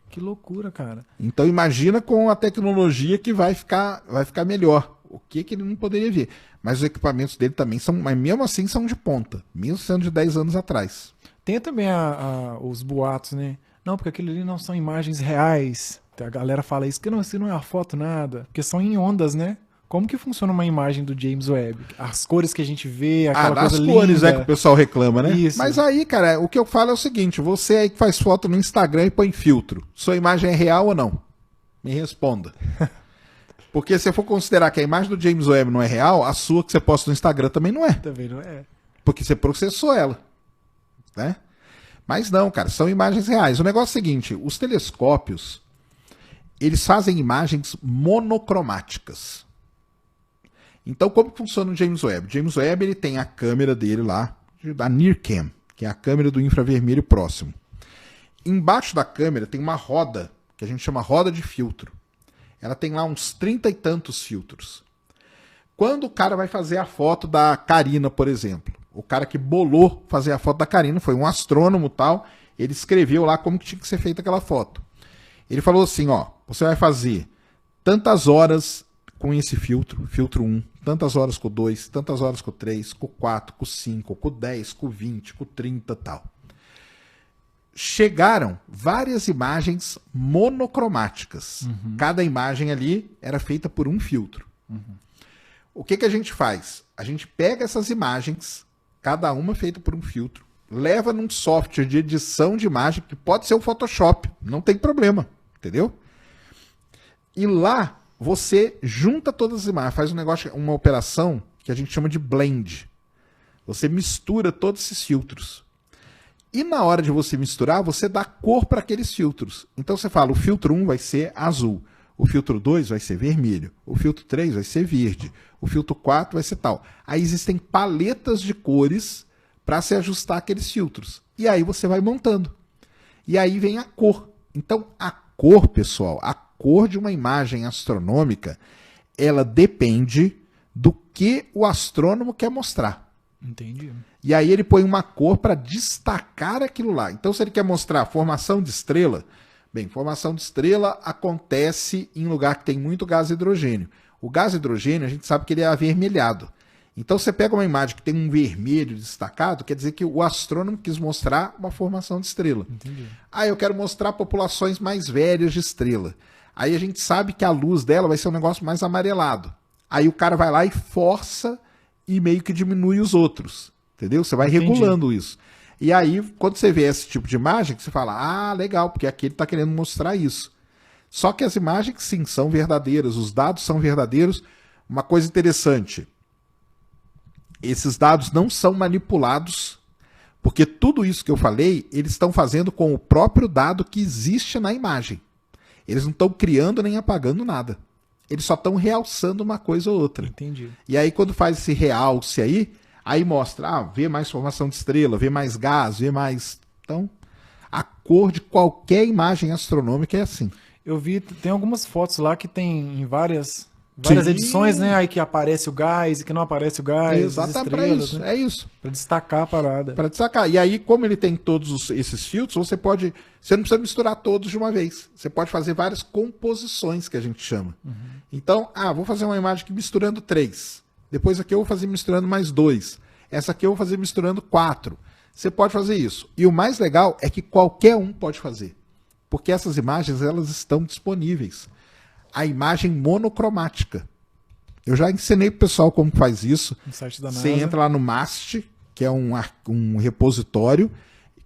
Que loucura, cara. Então imagina com a tecnologia que vai ficar melhor. O que ele não poderia ver. Mas os equipamentos dele também são, mas mesmo assim são de ponta. Mesmo sendo de 10 anos atrás. Tem também os boatos, né? Não, porque aquilo ali não são imagens reais. A galera fala isso, que não, isso não é uma foto, nada. Porque são em ondas, né? como que funciona uma imagem do James Webb? As cores que a gente vê, aquela das coisa cores linda. que o pessoal reclama, né? Isso. Mas aí, cara, o que eu falo é o seguinte, você aí que faz foto no Instagram e põe filtro, sua imagem é real ou não? Me responda. Porque se eu for considerar que a imagem do James Webb não é real, a sua que você posta no Instagram também não é. Também não é. Porque você processou ela, né? Mas não, cara, são imagens reais. O negócio é o seguinte, os telescópios, eles fazem imagens monocromáticas. Então, como funciona o James Webb? O James Webb ele tem a câmera dele lá, da NIRCam, que é a câmera do infravermelho próximo. Embaixo da câmera tem uma roda, que a gente chama roda de filtro. Ela tem lá uns 30 e tantos filtros. Quando o cara vai fazer a foto da Carina, por exemplo, o cara que bolou fazer a foto da Carina, foi um astrônomo e tal, ele escreveu lá como que tinha que ser feita aquela foto. Ele falou assim, ó, você vai fazer tantas horas com esse filtro, filtro 1, tantas horas com o 2, tantas horas com o 3, com o 4, com o 5, com o 10, com o 20, com o 30 e tal. Chegaram várias imagens monocromáticas. Cada imagem ali era feita por um filtro. O que a gente faz? A gente pega essas imagens, cada uma feita por um filtro, leva num software de edição de imagem, que pode ser o Photoshop, não tem problema, entendeu? E lá você junta todas as imagens, faz um negócio, uma operação que a gente chama de blend. Você mistura todos esses filtros. E na hora de você misturar, você dá cor para aqueles filtros. Então você fala, o filtro 1 vai ser azul, o filtro 2 vai ser vermelho, o filtro 3 vai ser verde, o filtro 4 vai ser tal. Aí existem paletas de cores para se ajustar aqueles filtros. E aí você vai montando. E aí vem a cor. Então a cor, pessoal, a cor de uma imagem astronômica, ela depende do que o astrônomo quer mostrar. Entendi. E aí ele põe uma cor para destacar aquilo lá. Então se ele quer mostrar formação de estrela, bem, formação de estrela acontece em lugar que tem muito gás hidrogênio. O gás hidrogênio, a gente sabe que ele é avermelhado. Então você pega uma imagem que tem um vermelho destacado, quer dizer que o astrônomo quis mostrar uma formação de estrela. Entendi. Ah, eu quero mostrar populações mais velhas de estrela. Aí a gente sabe que a luz dela vai ser um negócio mais amarelado. Aí o cara vai lá e força e meio que diminui os outros. Entendeu? Você vai regulando isso. E aí, quando você vê esse tipo de imagem, você fala, ah, legal, porque aqui ele está querendo mostrar isso. Só que as imagens, sim, são verdadeiras, os dados são verdadeiros. Uma coisa interessante, esses dados não são manipulados, porque tudo isso que eu falei, eles estão fazendo com o próprio dado que existe na imagem. Eles não estão criando nem apagando nada. Eles só estão realçando uma coisa ou outra. Entendi. E aí, quando faz esse realce aí mostra, vê mais formação de estrela, vê mais gás, vê mais... Então, a cor de qualquer imagem astronômica é assim. Eu vi, tem algumas fotos lá que tem em várias Sim. edições, né? Aí que aparece o gás e que não aparece o gás. Exatamente, para isso, né? é isso. Pra destacar a parada. Para destacar. E aí, como ele tem todos esses filtros, você não precisa misturar todos de uma vez. Você pode fazer várias composições, que a gente chama. Então, vou fazer uma imagem aqui misturando 3. Depois aqui eu vou fazer misturando mais 2. Essa aqui eu vou fazer misturando 4. Você pode fazer isso. E o mais legal é que qualquer um pode fazer. Porque essas imagens, elas estão disponíveis. A imagem monocromática. Eu já ensinei pro pessoal como faz isso. No site da NASA. Você entra lá no MAST, que é um repositório,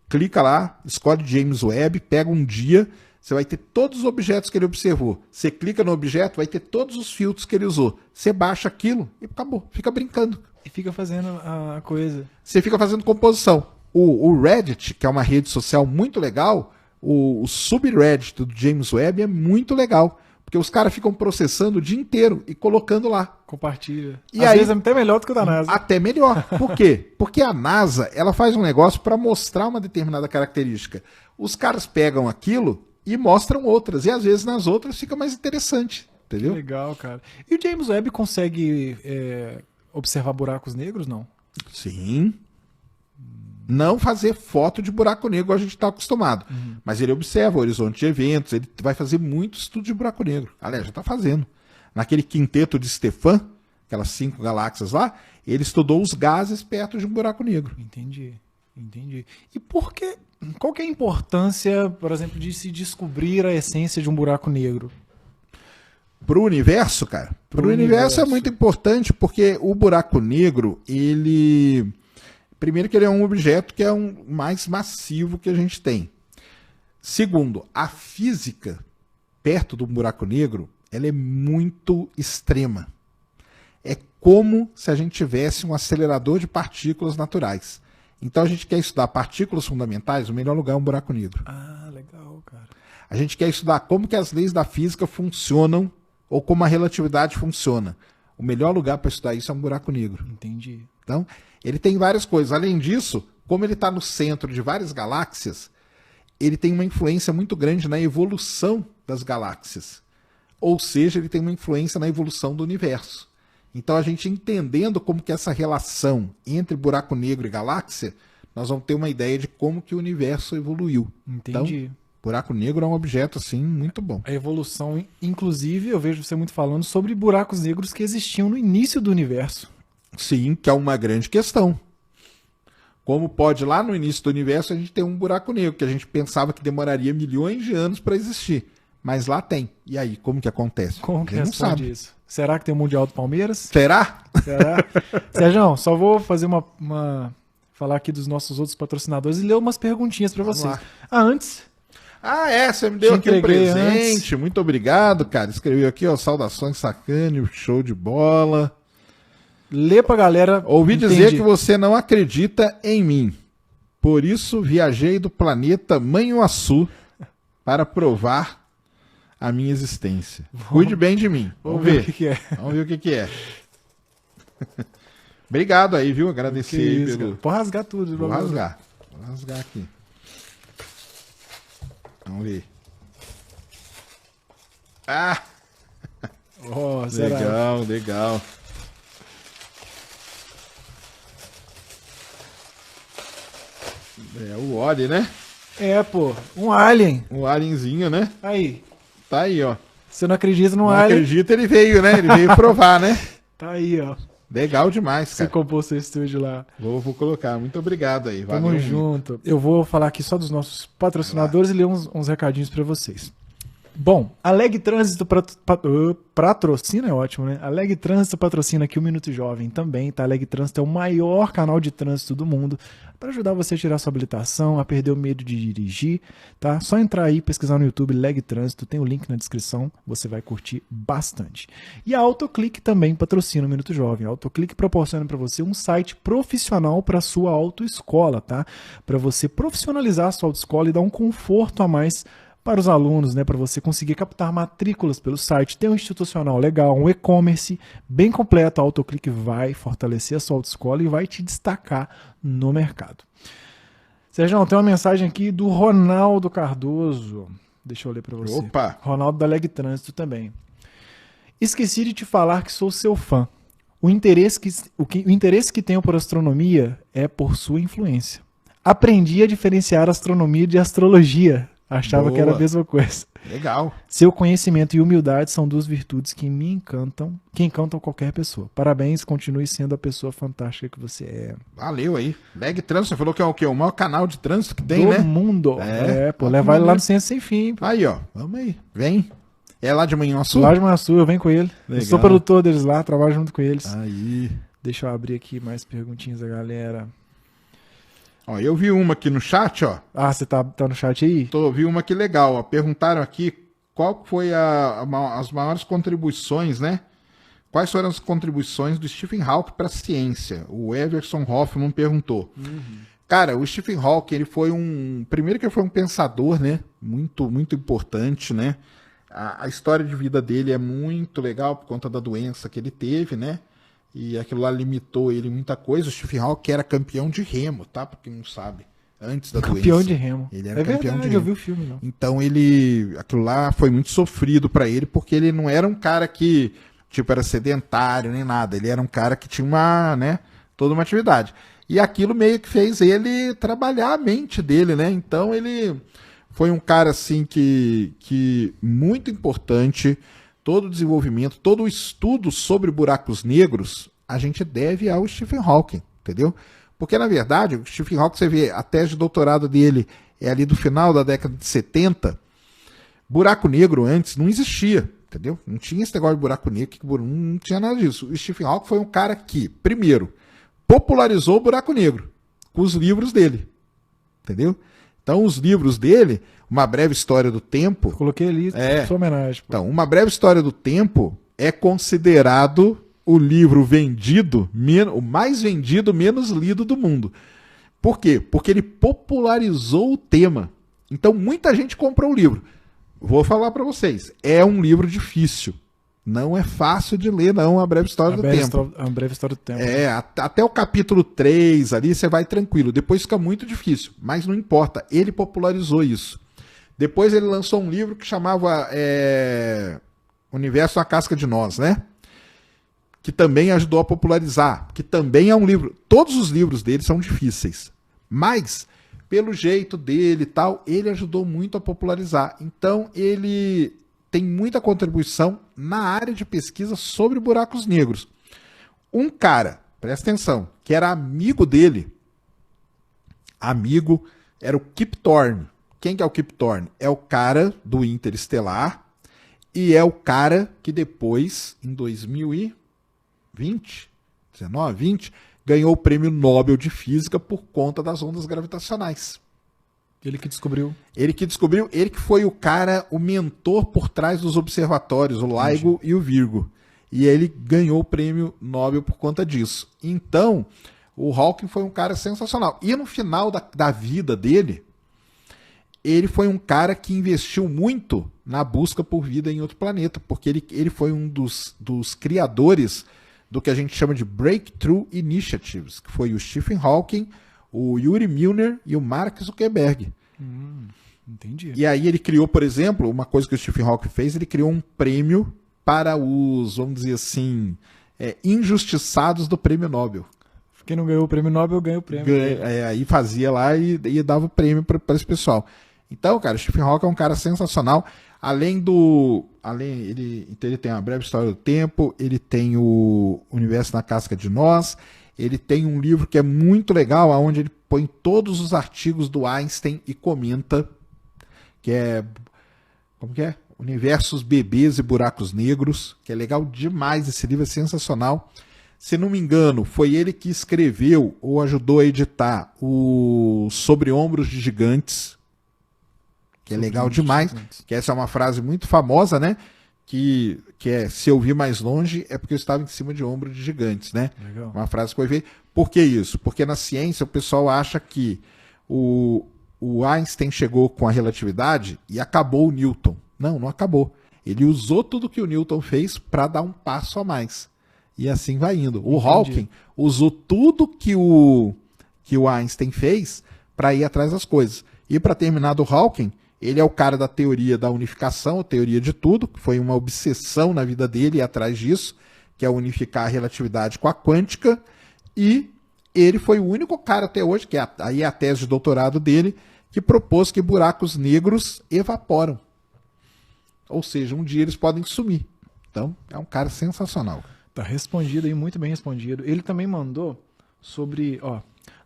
clica lá, escolhe James Webb, pega um dia, você vai ter todos os objetos que ele observou. Você clica no objeto, vai ter todos os filtros que ele usou. Você baixa aquilo e acabou, fica brincando. E fica fazendo a coisa. Você fica fazendo composição. O Reddit, que é uma rede social muito legal, o subreddit do James Webb é muito legal. Porque os caras ficam processando o dia inteiro e colocando lá. Compartilha. E Às aí, vezes é até melhor do que o da NASA. Até melhor. Por quê? Porque a NASA, ela faz um negócio para mostrar uma determinada característica. Os caras pegam aquilo e mostram outras. E às vezes nas outras fica mais interessante. Entendeu? Que legal, cara. E o James Webb consegue observar buracos negros, não? Sim. Não fazer foto de buraco negro a gente está acostumado. Mas ele observa o horizonte de eventos, ele vai fazer muito estudo de buraco negro. Aliás, já está fazendo. Naquele quinteto de Stefan, aquelas 5 galáxias lá, ele estudou os gases perto de um buraco negro. Entendi. E qual que é a importância, por exemplo, de se descobrir a essência de um buraco negro? Pro universo, cara, Para o universo é muito importante porque o buraco negro, ele... Primeiro que ele é um objeto que é o mais massivo que a gente tem. Segundo, a física perto do buraco negro, ela é muito extrema. É como se a gente tivesse um acelerador de partículas naturais. Então a gente quer estudar partículas fundamentais, o melhor lugar é um buraco negro. Ah, legal, cara. A gente quer estudar como que as leis da física funcionam ou como a relatividade funciona. O melhor lugar para estudar isso é um buraco negro. Entendi. Então, ele tem várias coisas. Além disso, como ele está no centro de várias galáxias, ele tem uma influência muito grande na evolução das galáxias. Ou seja, ele tem uma influência na evolução do universo. Então, a gente entendendo como que essa relação entre buraco negro e galáxia, nós vamos ter uma ideia de como que o universo evoluiu. Entendi. Então, buraco negro é um objeto, assim, muito bom. A evolução, inclusive, eu vejo você muito falando sobre buracos negros que existiam no início do universo. Sim, que é uma grande questão. Como pode, lá no início do universo, a gente ter um buraco negro, que a gente pensava que demoraria milhões de anos para existir. Mas lá tem. E aí, como que acontece? Como que a gente não responde sabe. isso? Será que tem o Mundial do Palmeiras? Será? Será? Sérgio, só vou fazer falar aqui dos nossos outros patrocinadores e ler umas perguntinhas para Vamos vocês. lá. Antes, Você me deu Te aqui um entreguei presente. antes. Muito obrigado, cara. Escreveu aqui, ó, saudações sacane, show de bola. lê pra galera. Ouvi dizer entende. que você não acredita em mim. Por isso viajei do planeta Manhuaçu para provar a minha existência. Cuide bem de mim. Vamos ver. o que é. Vamos ver o que é. Obrigado aí, viu? Agradecer Que aí isso, pelo... cara. Pode rasgar tudo. Vou rasgar. Vou rasgar aqui. Vamos ver. Ah! Oh, será? Legal, legal. É o Oli, né? É, pô. Um alien. Um alienzinho, né? Aí. Tá aí, ó. Você não acredita no Não alien? acredita, ele veio, né? Ele veio provar, né? Tá aí, ó. Legal demais, Você cara. comprou seu estúdio lá. Vou colocar. Muito obrigado aí. Tamo Valeu. junto. Eu vou falar aqui só dos nossos patrocinadores e ler uns recadinhos pra vocês. Bom, a Leg Trânsito patrocina, é ótimo, né? A Leg Trânsito patrocina aqui o Minuto Jovem também, tá? A Leg Trânsito é o maior canal de trânsito do mundo para ajudar você a tirar sua habilitação, a perder o medo de dirigir, tá? Só entrar aí, pesquisar no YouTube Leg Trânsito, tem o link na descrição, você vai curtir bastante. E a Autoclick também patrocina o Minuto Jovem. A Autoclick proporciona para você um site profissional para sua autoescola, tá? Para você profissionalizar a sua autoescola e dar um conforto a mais para os alunos, né, para você conseguir captar matrículas pelo site, tem um institucional legal, um e-commerce bem completo. A Autoclick vai fortalecer a sua autoescola e vai te destacar no mercado. Sérgio, tem uma mensagem aqui do Ronaldo Cardoso. Deixa eu ler para você. Opa! Ronaldo da Leg Trânsito também. Esqueci de te falar que sou seu fã. O interesse que tenho por astronomia é por sua influência. Aprendi a diferenciar astronomia de astrologia. Achava que era a mesma coisa. Legal. Seu conhecimento e humildade são duas virtudes que me encantam, que encantam qualquer pessoa. Parabéns, continue sendo a pessoa fantástica que você é. Valeu aí. Leg Trânsito, você falou que é o quê? O maior canal de trânsito que tem, Do né? mundo. Pô, levar ele lá maneiro. no Ciência Sem Fim. Aí, ó. Vamos aí. Vem. É lá de Manhuaçu? Lá de Manhuaçu, eu venho com ele. Eu Legal. sou produtor deles lá, trabalho junto com eles. Aí. Deixa eu abrir aqui mais perguntinhas da galera. Ó, eu vi uma aqui no chat, ó. Ah, você tá no chat aí? Vi uma aqui legal, ó. Perguntaram aqui qual foi as maiores contribuições, né? Quais foram as contribuições do Stephen Hawking para a ciência? O Everson Hoffman perguntou. Cara, o Stephen Hawking, ele foi primeiro que ele foi um pensador, né? Muito, muito importante, né? A história de vida dele é muito legal por conta da doença que ele teve, né? E aquilo lá limitou ele em muita coisa. O Stephen Hawking era campeão de remo, tá? Pra quem não sabe. Antes da doença. Campeão de remo. Ele era É campeão verdade, de eu remo. vi o filme, não. Então aquilo lá foi muito sofrido pra ele, porque ele não era um cara que, tipo, era sedentário nem nada. Ele era um cara que tinha toda uma atividade. E aquilo meio que fez ele trabalhar a mente dele, né? Então ele foi um cara, assim, que muito importante. Todo o desenvolvimento, todo o estudo sobre buracos negros, a gente deve ao Stephen Hawking, entendeu? Porque, na verdade, o Stephen Hawking, você vê, a tese de doutorado dele é ali do final da década de 70. Buraco negro antes não existia, Entendeu? Não tinha esse negócio de buraco negro, não tinha nada disso. O Stephen Hawking foi um cara que, primeiro, popularizou o buraco negro com os livros dele. Entendeu? Então, os livros dele, Uma Breve História do Tempo... Eu coloquei ali sua homenagem. Pô. Então, Uma Breve História do Tempo é considerado o livro vendido, o mais vendido, menos lido do mundo. Por quê? Porque ele popularizou o tema. Então, muita gente comprou o livro. Vou falar para vocês, é um livro difícil. Não é fácil de ler, não, A Breve História do Tempo. A Breve História do Tempo. Até o capítulo 3 ali você vai tranquilo. Depois fica muito difícil, mas não importa. Ele popularizou isso. Depois ele lançou um livro que chamava Universo na Casca de Nós, né? Que também ajudou a popularizar. Que também é um livro... Todos os livros dele são difíceis. Mas... pelo jeito dele e tal, ele ajudou muito a popularizar. Então, ele tem muita contribuição na área de pesquisa sobre buracos negros. Um cara, presta atenção, que era amigo dele, era o Kip Thorne. Quem que é o Kip Thorne? É o cara do Interestelar e é o cara que depois, em 2020, ganhou o Prêmio Nobel de Física por conta das ondas gravitacionais. Ele que descobriu. Ele que foi o cara, o mentor por trás dos observatórios, o LIGO e o Virgo. E ele ganhou o Prêmio Nobel por conta disso. Então, o Hawking foi um cara sensacional. E no final da vida dele, ele foi um cara que investiu muito na busca por vida em outro planeta, porque ele foi um dos criadores do que a gente chama de Breakthrough Initiatives, que foi o Stephen Hawking, o Yuri Milner e o Mark Zuckerberg. Entendi. E aí ele criou, por exemplo, uma coisa que o Stephen Hawking fez, ele criou um prêmio para os, vamos dizer assim, injustiçados do Prêmio Nobel. Quem não ganhou o Prêmio Nobel, ganha o prêmio. Aí fazia lá e dava o prêmio para esse pessoal. Então, cara, o Stephen Hawking é um cara sensacional. Ele tem A Breve História do Tempo, ele tem o Universo na Casca de Nós, ele tem um livro que é muito legal, onde ele põe todos os artigos do Einstein e comenta, que é, como que é? Universos, Bebês e Buracos Negros, que é legal demais, esse livro é sensacional. Se não me engano, foi ele que escreveu ou ajudou a editar o Sobre Ombros de Gigantes, que é legal demais, que essa é uma frase muito famosa, né? Que é, se eu vi mais longe é porque eu estava em cima de ombro de gigantes, né? Legal. Uma frase que foi feita. Por que isso? Porque na ciência o pessoal acha que o Einstein chegou com a relatividade e acabou o Newton. Não acabou. Ele usou tudo que o Newton fez para dar um passo a mais. E assim vai indo. O Hawking usou tudo que o Einstein fez para ir atrás das coisas. E para terminar do Hawking, ele é o cara da teoria da unificação, a teoria de tudo, que foi uma obsessão na vida dele ir atrás disso, que é unificar a relatividade com a quântica, e ele foi o único cara até hoje, que aí é a tese de doutorado dele, que propôs que buracos negros evaporam. Ou seja, um dia eles podem sumir. Então, é um cara sensacional. Tá respondido aí, muito bem respondido. Ele também mandou sobre,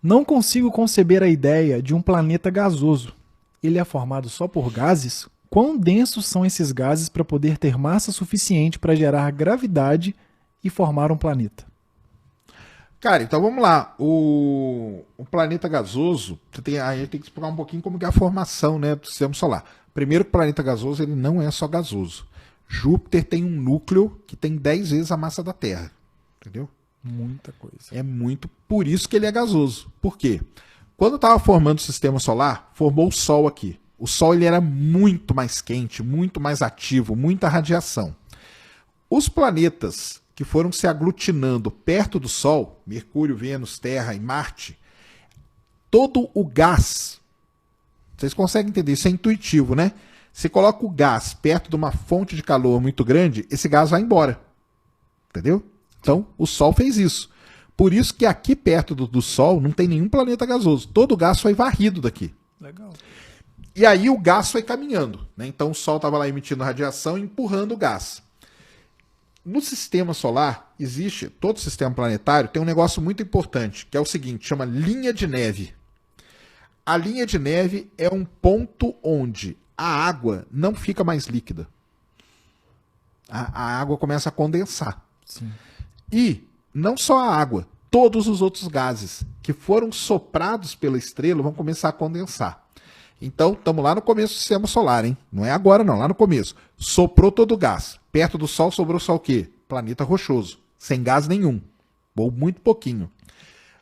não consigo conceber a ideia de um planeta gasoso. Ele é formado só por gases? Quão densos são esses gases para poder ter massa suficiente para gerar gravidade e formar um planeta? Cara, então vamos lá. O planeta gasoso, a gente tem que explicar um pouquinho como que é a formação, né, do sistema solar. Primeiro, que o planeta gasoso ele não é só gasoso. Júpiter tem um núcleo que tem 10 vezes a massa da Terra. Entendeu? Muita coisa. É muito. Por isso que ele é gasoso. Por quê? Quando estava formando o sistema solar, formou o Sol aqui. O Sol ele era muito mais quente, muito mais ativo, muita radiação. Os planetas que foram se aglutinando perto do Sol, Mercúrio, Vênus, Terra e Marte, todo o gás, vocês conseguem entender, isso é intuitivo, né? Você coloca o gás perto de uma fonte de calor muito grande, esse gás vai embora. Entendeu? Então, o Sol fez isso. Por isso que aqui perto do Sol não tem nenhum planeta gasoso. Todo o gás foi varrido daqui. Legal. E aí o gás foi caminhando, né? Então o Sol estava lá emitindo radiação e empurrando o gás. No sistema solar, todo sistema planetário tem um negócio muito importante, que é o seguinte, chama linha de neve. A linha de neve é um ponto onde a água não fica mais líquida. A água começa a condensar. Sim. E não só a água, todos os outros gases que foram soprados pela estrela vão começar a condensar. Então, estamos lá no começo do sistema solar, hein? Não é agora não, lá no começo. Soprou todo o gás. Perto do Sol sobrou só o quê? Planeta rochoso, sem gás nenhum, ou muito pouquinho.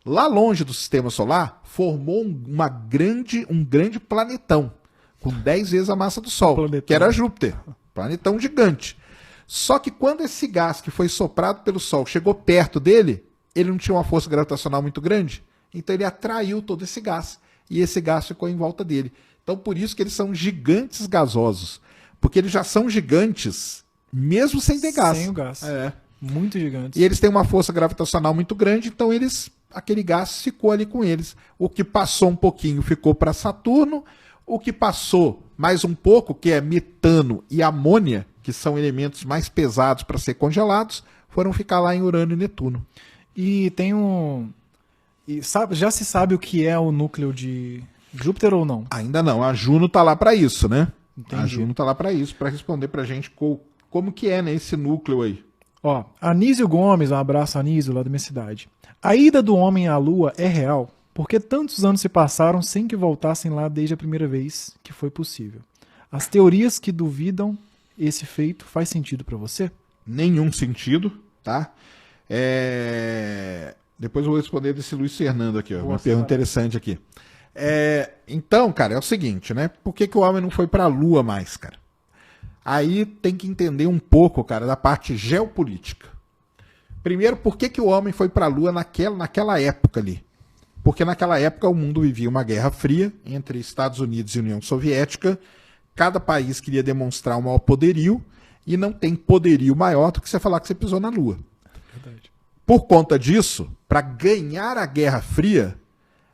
Lá longe do sistema solar, formou um grande planetão, com 10 vezes a massa do Sol, Planetão. que era Júpiter. Planetão gigante. Só que quando esse gás que foi soprado pelo Sol chegou perto dele, ele não tinha uma força gravitacional muito grande, então ele atraiu todo esse gás, e esse gás ficou em volta dele. Então por isso que eles são gigantes gasosos, porque eles já são gigantes mesmo sem ter gás. Sem o gás. É. Muito gigantes. E eles têm uma força gravitacional muito grande, então aquele gás ficou ali com eles. O que passou um pouquinho ficou para Saturno, o que passou mais um pouco, que é metano e amônia, que são elementos mais pesados para ser congelados, foram ficar lá em Urano e Netuno. E tem um... já se sabe o que é o núcleo de Júpiter ou não? Ainda não, a Juno tá lá para isso, né? Entendi. A Juno tá lá para isso, para responder pra gente como que é, né, esse núcleo aí. Ó, Anísio Gomes, um abraço, Anísio, lá da minha cidade. A ida do homem à Lua é real, porque tantos anos se passaram sem que voltassem lá desde a primeira vez que foi possível. As teorias que duvidam esse feito faz sentido para você? Nenhum sentido, tá? Depois eu vou responder desse Luiz Fernando aqui, ó. Uma pergunta interessante aqui. Então, cara, é o seguinte, né? Por que o homem não foi para a Lua mais, cara? Aí tem que entender um pouco, cara, da parte geopolítica. Primeiro, por que o homem foi para a Lua naquela época ali? Porque naquela época o mundo vivia uma guerra fria entre Estados Unidos e União Soviética. Cada país queria demonstrar o maior poderio e não tem poderio maior do que você falar que você pisou na Lua. Verdade. Por conta disso, para ganhar a Guerra Fria,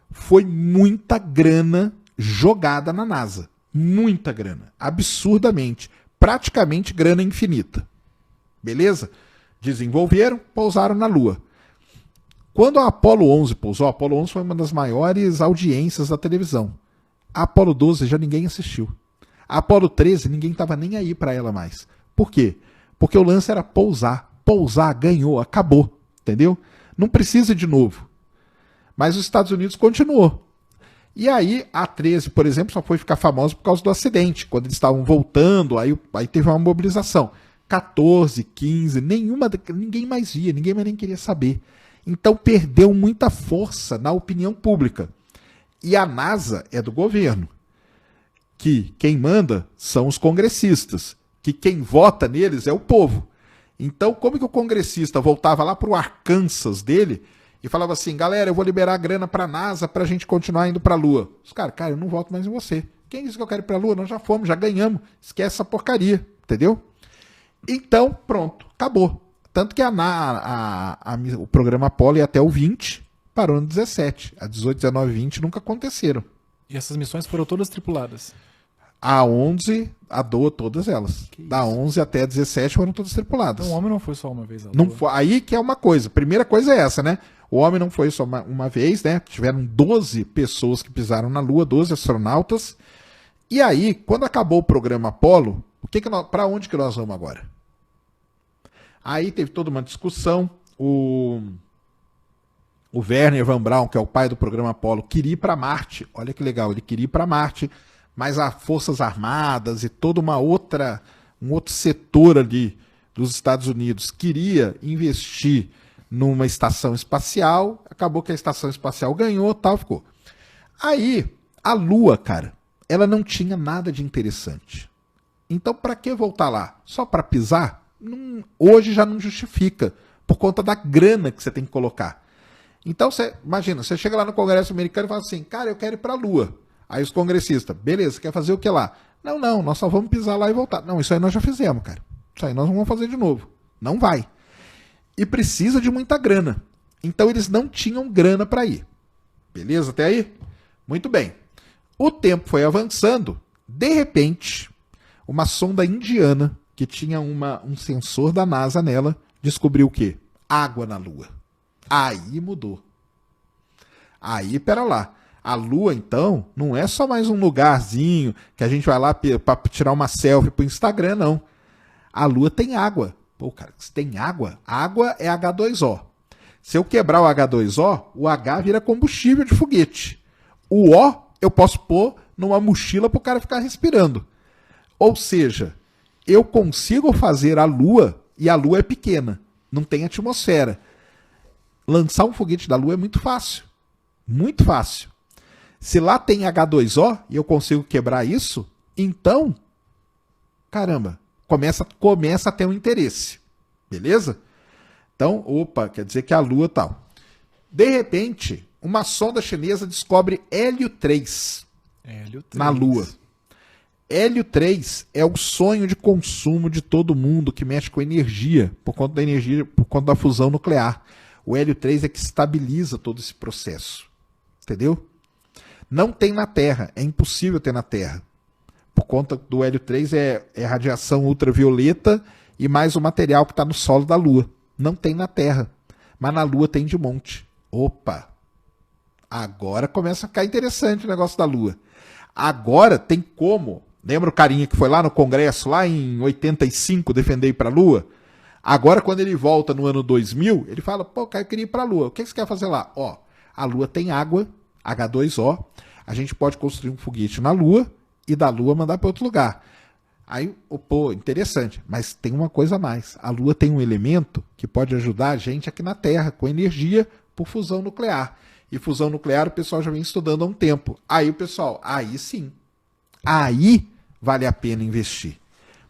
foi muita grana jogada na NASA. Muita grana. Absurdamente. Praticamente grana infinita. Beleza? Desenvolveram, pousaram na Lua. Quando a Apollo 11 pousou, a Apollo 11 foi uma das maiores audiências da televisão. A Apollo 12 já ninguém assistiu. A Apollo 13 ninguém estava nem aí para ela mais. Por quê? Porque o lance era pousar. Pousar, ganhou, acabou. Entendeu? Não precisa de novo. Mas os Estados Unidos continuou. E aí, a 13, por exemplo, só foi ficar famosa por causa do acidente. Quando eles estavam voltando, aí teve uma mobilização. 14, 15, ninguém mais via, ninguém mais nem queria saber. Então perdeu muita força na opinião pública. E a NASA é do governo. Que quem manda são os congressistas. Que quem vota neles é o povo. Então, como que o congressista voltava lá para o Arkansas dele e falava assim, galera, eu vou liberar a grana para a NASA para a gente continuar indo para a Lua. Os caras, eu não voto mais em você. Quem disse que eu quero ir para a Lua? Nós já fomos, já ganhamos. Esquece essa porcaria, entendeu? Então, pronto, acabou. Tanto que o programa Apollo ia até o 20, parou no 17. A 18, 19 e 20 nunca aconteceram. E essas missões foram todas tripuladas? A 11, todas elas. Da 11 até a 17 foram todas tripuladas. Então o homem não foi só uma vez. Não foi, aí que é uma coisa. Primeira coisa é essa, né? O homem não foi só uma vez, né? Tiveram 12 pessoas que pisaram na Lua, 12 astronautas. E aí, quando acabou o programa Apollo, para onde que nós vamos agora? Aí teve toda uma discussão. O Werner Von Braun, que é o pai do programa Apollo, queria ir para Marte. Olha que legal, ele queria ir para Marte. Mas as Forças Armadas e todo um outro setor ali dos Estados Unidos queria investir numa estação espacial. Acabou que a estação espacial ganhou, tal, ficou. Aí, a Lua, cara, ela não tinha nada de interessante. Então, para que voltar lá? Só para pisar? Hoje já não justifica, por conta da grana que você tem que colocar. Então, imagina, você chega lá no Congresso americano e fala assim, cara, eu quero ir para a Lua. Aí os congressistas, beleza, quer fazer o que lá? Não, nós só vamos pisar lá e voltar. Não, isso aí nós já fizemos, cara. Isso aí nós não vamos fazer de novo. Não vai. E precisa de muita grana. Então eles não tinham grana para ir. Beleza até aí? Muito bem. O tempo foi avançando. De repente, uma sonda indiana, que tinha um sensor da NASA nela, descobriu o quê? Água na Lua. Aí mudou. Aí, pera lá. A Lua, então, não é só mais um lugarzinho que a gente vai lá para tirar uma selfie pro Instagram, não. A Lua tem água. Pô, cara, se tem água, água é H2O. Se eu quebrar o H2O, o H vira combustível de foguete. O O eu posso pôr numa mochila para o cara ficar respirando. Ou seja, eu consigo fazer a Lua, e a Lua é pequena, não tem atmosfera. Lançar um foguete da Lua é muito fácil. Muito fácil. Se lá tem H2O e eu consigo quebrar isso, então, caramba, começa a ter um interesse. Beleza? Então, opa, quer dizer que a Lua tal. De repente, uma sonda chinesa descobre hélio 3 na Lua. Hélio 3 é o sonho de consumo de todo mundo que mexe com energia, por conta da fusão nuclear. O hélio 3 é que estabiliza todo esse processo. Entendeu? Não tem na Terra, é impossível ter na Terra. Por conta do hélio 3 é radiação ultravioleta e mais o material que está no solo da Lua. Não tem na Terra, mas na Lua tem de monte. Opa! Agora começa a ficar interessante o negócio da Lua. Agora tem como... Lembra o carinha que foi lá no Congresso, lá em 85, defender ir para a Lua? Agora, quando ele volta no ano 2000, ele fala, pô, cara, eu queria ir para a Lua. O que você quer fazer lá? Ó, a Lua tem água, H2O, a gente pode construir um foguete na Lua e da Lua mandar para outro lugar. Aí, pô, interessante, mas tem uma coisa a mais. A Lua tem um elemento que pode ajudar a gente aqui na Terra, com energia por fusão nuclear. E fusão nuclear o pessoal já vem estudando há um tempo. Aí o pessoal, aí sim, aí vale a pena investir.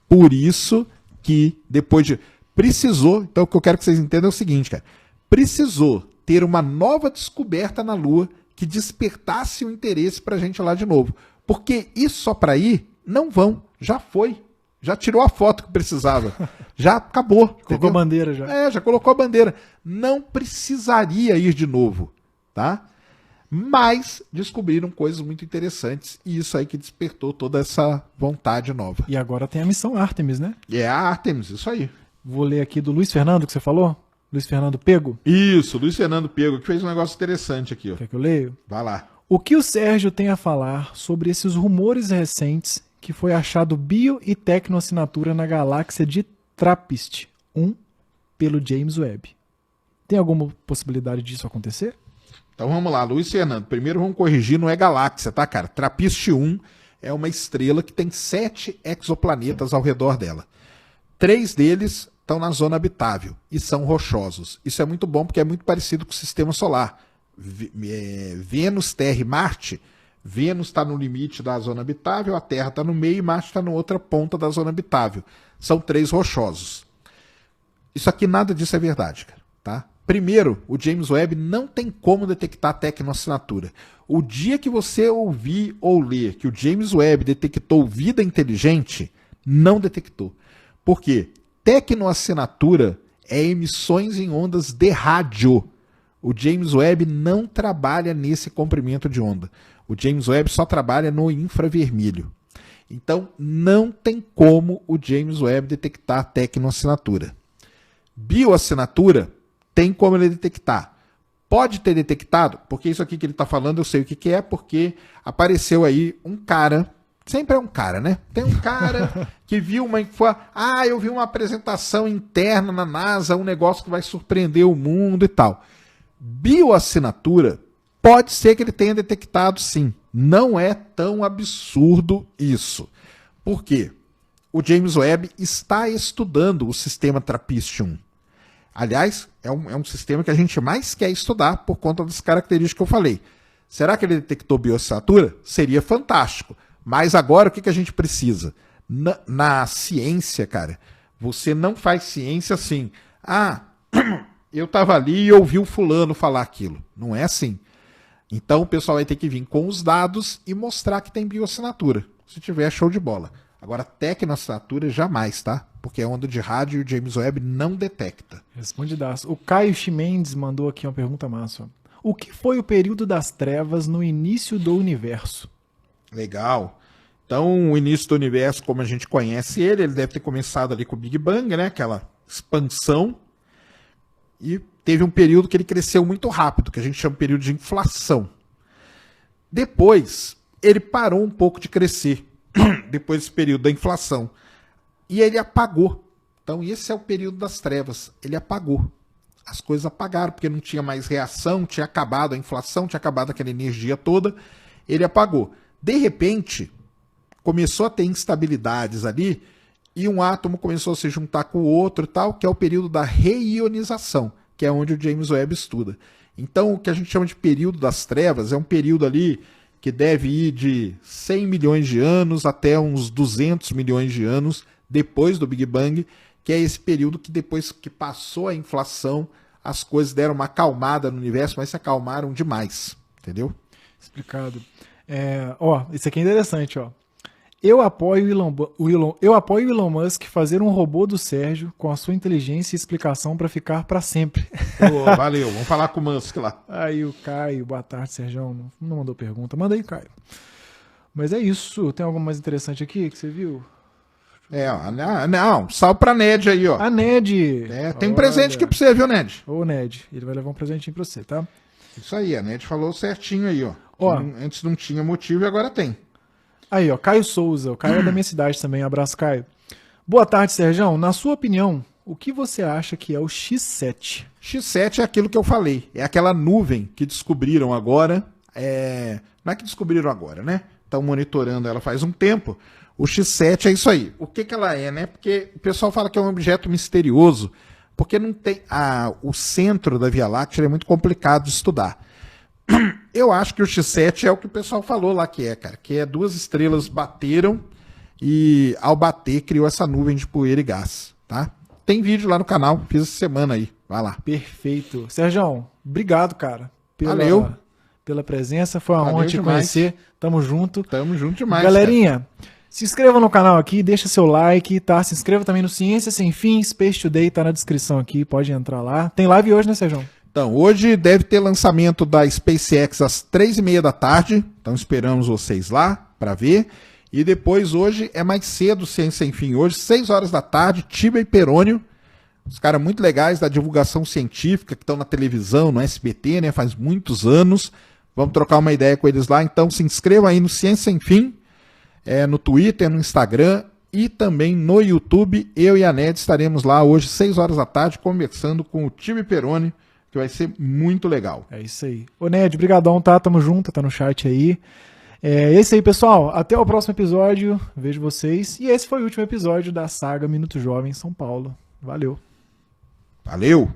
Por isso que depois de... Precisou, então o que eu quero que vocês entendam é o seguinte, cara. Precisou ter uma nova descoberta na Lua que despertasse o interesse pra gente lá de novo. Porque isso só para ir, não vão. Já foi. Já tirou a foto que precisava. Já acabou. Colocou a bandeira já. Já colocou a bandeira. Não precisaria ir de novo, tá? Mas descobriram coisas muito interessantes e isso aí que despertou toda essa vontade nova. E agora tem a missão Artemis, né? É a Artemis, isso aí. Vou ler aqui do Luiz Fernando, que você falou. Luiz Fernando Pego. Isso, Luiz Fernando Pego, que fez um negócio interessante aqui. Ó. Quer que eu leio? Vai lá. O que o Sérgio tem a falar sobre esses rumores recentes que foi achado bio e tecnoassinatura na galáxia de TRAPPIST-1 pelo James Webb? Tem alguma possibilidade disso acontecer? Então vamos lá, Luiz Fernando. Primeiro vamos corrigir, não é galáxia, tá, cara? TRAPPIST-1 é uma estrela que tem 7 exoplanetas ao redor dela. 3 deles estão na zona habitável e são rochosos. Isso é muito bom porque é muito parecido com o sistema solar. Vênus, Terra e Marte. Vênus está no limite da zona habitável, a Terra está no meio e Marte está na outra ponta da zona habitável. São 3 rochosos. Isso aqui, nada disso é verdade, cara. Tá? Primeiro, o James Webb não tem como detectar tecnoassinatura. O dia que você ouvir ou ler que o James Webb detectou vida inteligente, não detectou. Por quê? Tecnoassinatura é emissões em ondas de rádio. O James Webb não trabalha nesse comprimento de onda. O James Webb só trabalha no infravermelho. Então, não tem como o James Webb detectar tecnoassinatura. Bioassinatura, tem como ele detectar. Pode ter detectado, porque isso aqui que ele está falando, eu sei o que é, porque apareceu aí um cara... Sempre é um cara, né? Tem um cara que viu eu vi uma apresentação interna na NASA, um negócio que vai surpreender o mundo e tal. Bioassinatura, pode ser que ele tenha detectado sim. Não é tão absurdo isso. Por quê? O James Webb está estudando o sistema TRAPPIST-1. Aliás, é um sistema que a gente mais quer estudar por conta das características que eu falei. Será que ele detectou bioassinatura? Seria fantástico. Mas agora o que a gente precisa? Na ciência, cara, você não faz ciência assim. Eu estava ali e ouvi o fulano falar aquilo. Não é assim. Então o pessoal vai ter que vir com os dados e mostrar que tem bioassinatura. Se tiver, show de bola. Agora, tecnoassinatura jamais, tá? Porque é onda de rádio e o James Webb não detecta. Respondidaço. O Caio Chimendes mandou aqui uma pergunta massa. O que foi o período das trevas no início do universo? Legal. Então, o início do universo, como a gente conhece ele deve ter começado ali com o Big Bang, né? Aquela expansão. E teve um período que ele cresceu muito rápido, que a gente chama de período de inflação. Depois, ele parou um pouco de crescer, depois desse período da inflação. E ele apagou. Então esse é o período das trevas. Ele apagou. As coisas apagaram, porque não tinha mais reação, tinha acabado a inflação, tinha acabado aquela energia toda. Ele apagou. De repente, começou a ter instabilidades ali, e um átomo começou a se juntar com o outro e tal, que é o período da reionização, que é onde o James Webb estuda. Então, o que a gente chama de período das trevas é um período ali que deve ir de 100 milhões de anos até uns 200 milhões de anos depois do Big Bang, que é esse período que depois que passou a inflação, as coisas deram uma acalmada no universo, mas se acalmaram demais, entendeu? Explicado. Isso aqui é interessante, ó. Eu apoio o Elon Musk fazer um robô do Sérgio com a sua inteligência e explicação para ficar para sempre. Oh, valeu, vamos falar com o Musk lá. Aí o Caio, boa tarde, Sérgio. Não mandou pergunta. Manda aí, Caio. Mas é isso. Tem algo mais interessante aqui que você viu? Não, salve pra Ned aí, ó. A Ned! Tem um presente aqui pra você, viu, Ned? Ô, Ned, ele vai levar um presentinho pra você, tá? Isso aí, a Ned falou certinho aí, ó. Antes não tinha motivo e agora tem. Aí, ó, Caio Souza. O Caio é da minha cidade também. Abraço, Caio. Boa tarde, Sérgio. Na sua opinião, o que você acha que é o X7? X7 é aquilo que eu falei. É aquela nuvem que descobriram agora. Não é que descobriram agora, né? Estão monitorando ela faz um tempo. O X7 é isso aí. O que ela é, né? Porque o pessoal fala que é um objeto misterioso, porque não tem o centro da Via Láctea é muito complicado de estudar. Eu acho que o X7 é o que o pessoal falou lá que é, cara. Que é 2 estrelas bateram e ao bater criou essa nuvem de poeira e gás, tá? Tem vídeo lá no canal, fiz essa semana aí. Vai lá. Perfeito. Sérgio, obrigado, cara. Valeu. Pela presença. Foi uma honra te conhecer. Tamo junto. Tamo junto demais. Galerinha, cara. Se inscreva no canal aqui, deixa seu like, tá? Se inscreva também no Ciência Sem Fim, Space Today, tá na descrição aqui, pode entrar lá. Tem live hoje, né, Sérgio? Então, hoje deve ter lançamento da SpaceX às 3h30 da tarde. Então esperamos vocês lá para ver. E depois hoje é mais cedo, Ciência Sem Fim. Hoje, 6 horas da tarde, Tiba e Perônio. Os caras muito legais da divulgação científica que estão na televisão, no SBT, né? Faz muitos anos. Vamos trocar uma ideia com eles lá. Então se inscreva aí no Ciência Sem Fim. No Twitter, no Instagram e também no YouTube. Eu e a Ned estaremos lá hoje, 6 horas da tarde, conversando com o Tibi Peroni, que vai ser muito legal. É isso aí. Ô Ned, brigadão, tá? Tamo junto, tá no chat aí. É isso aí, pessoal. Até o próximo episódio. Vejo vocês. E esse foi o último episódio da saga Minuto Jovem São Paulo. Valeu. Valeu!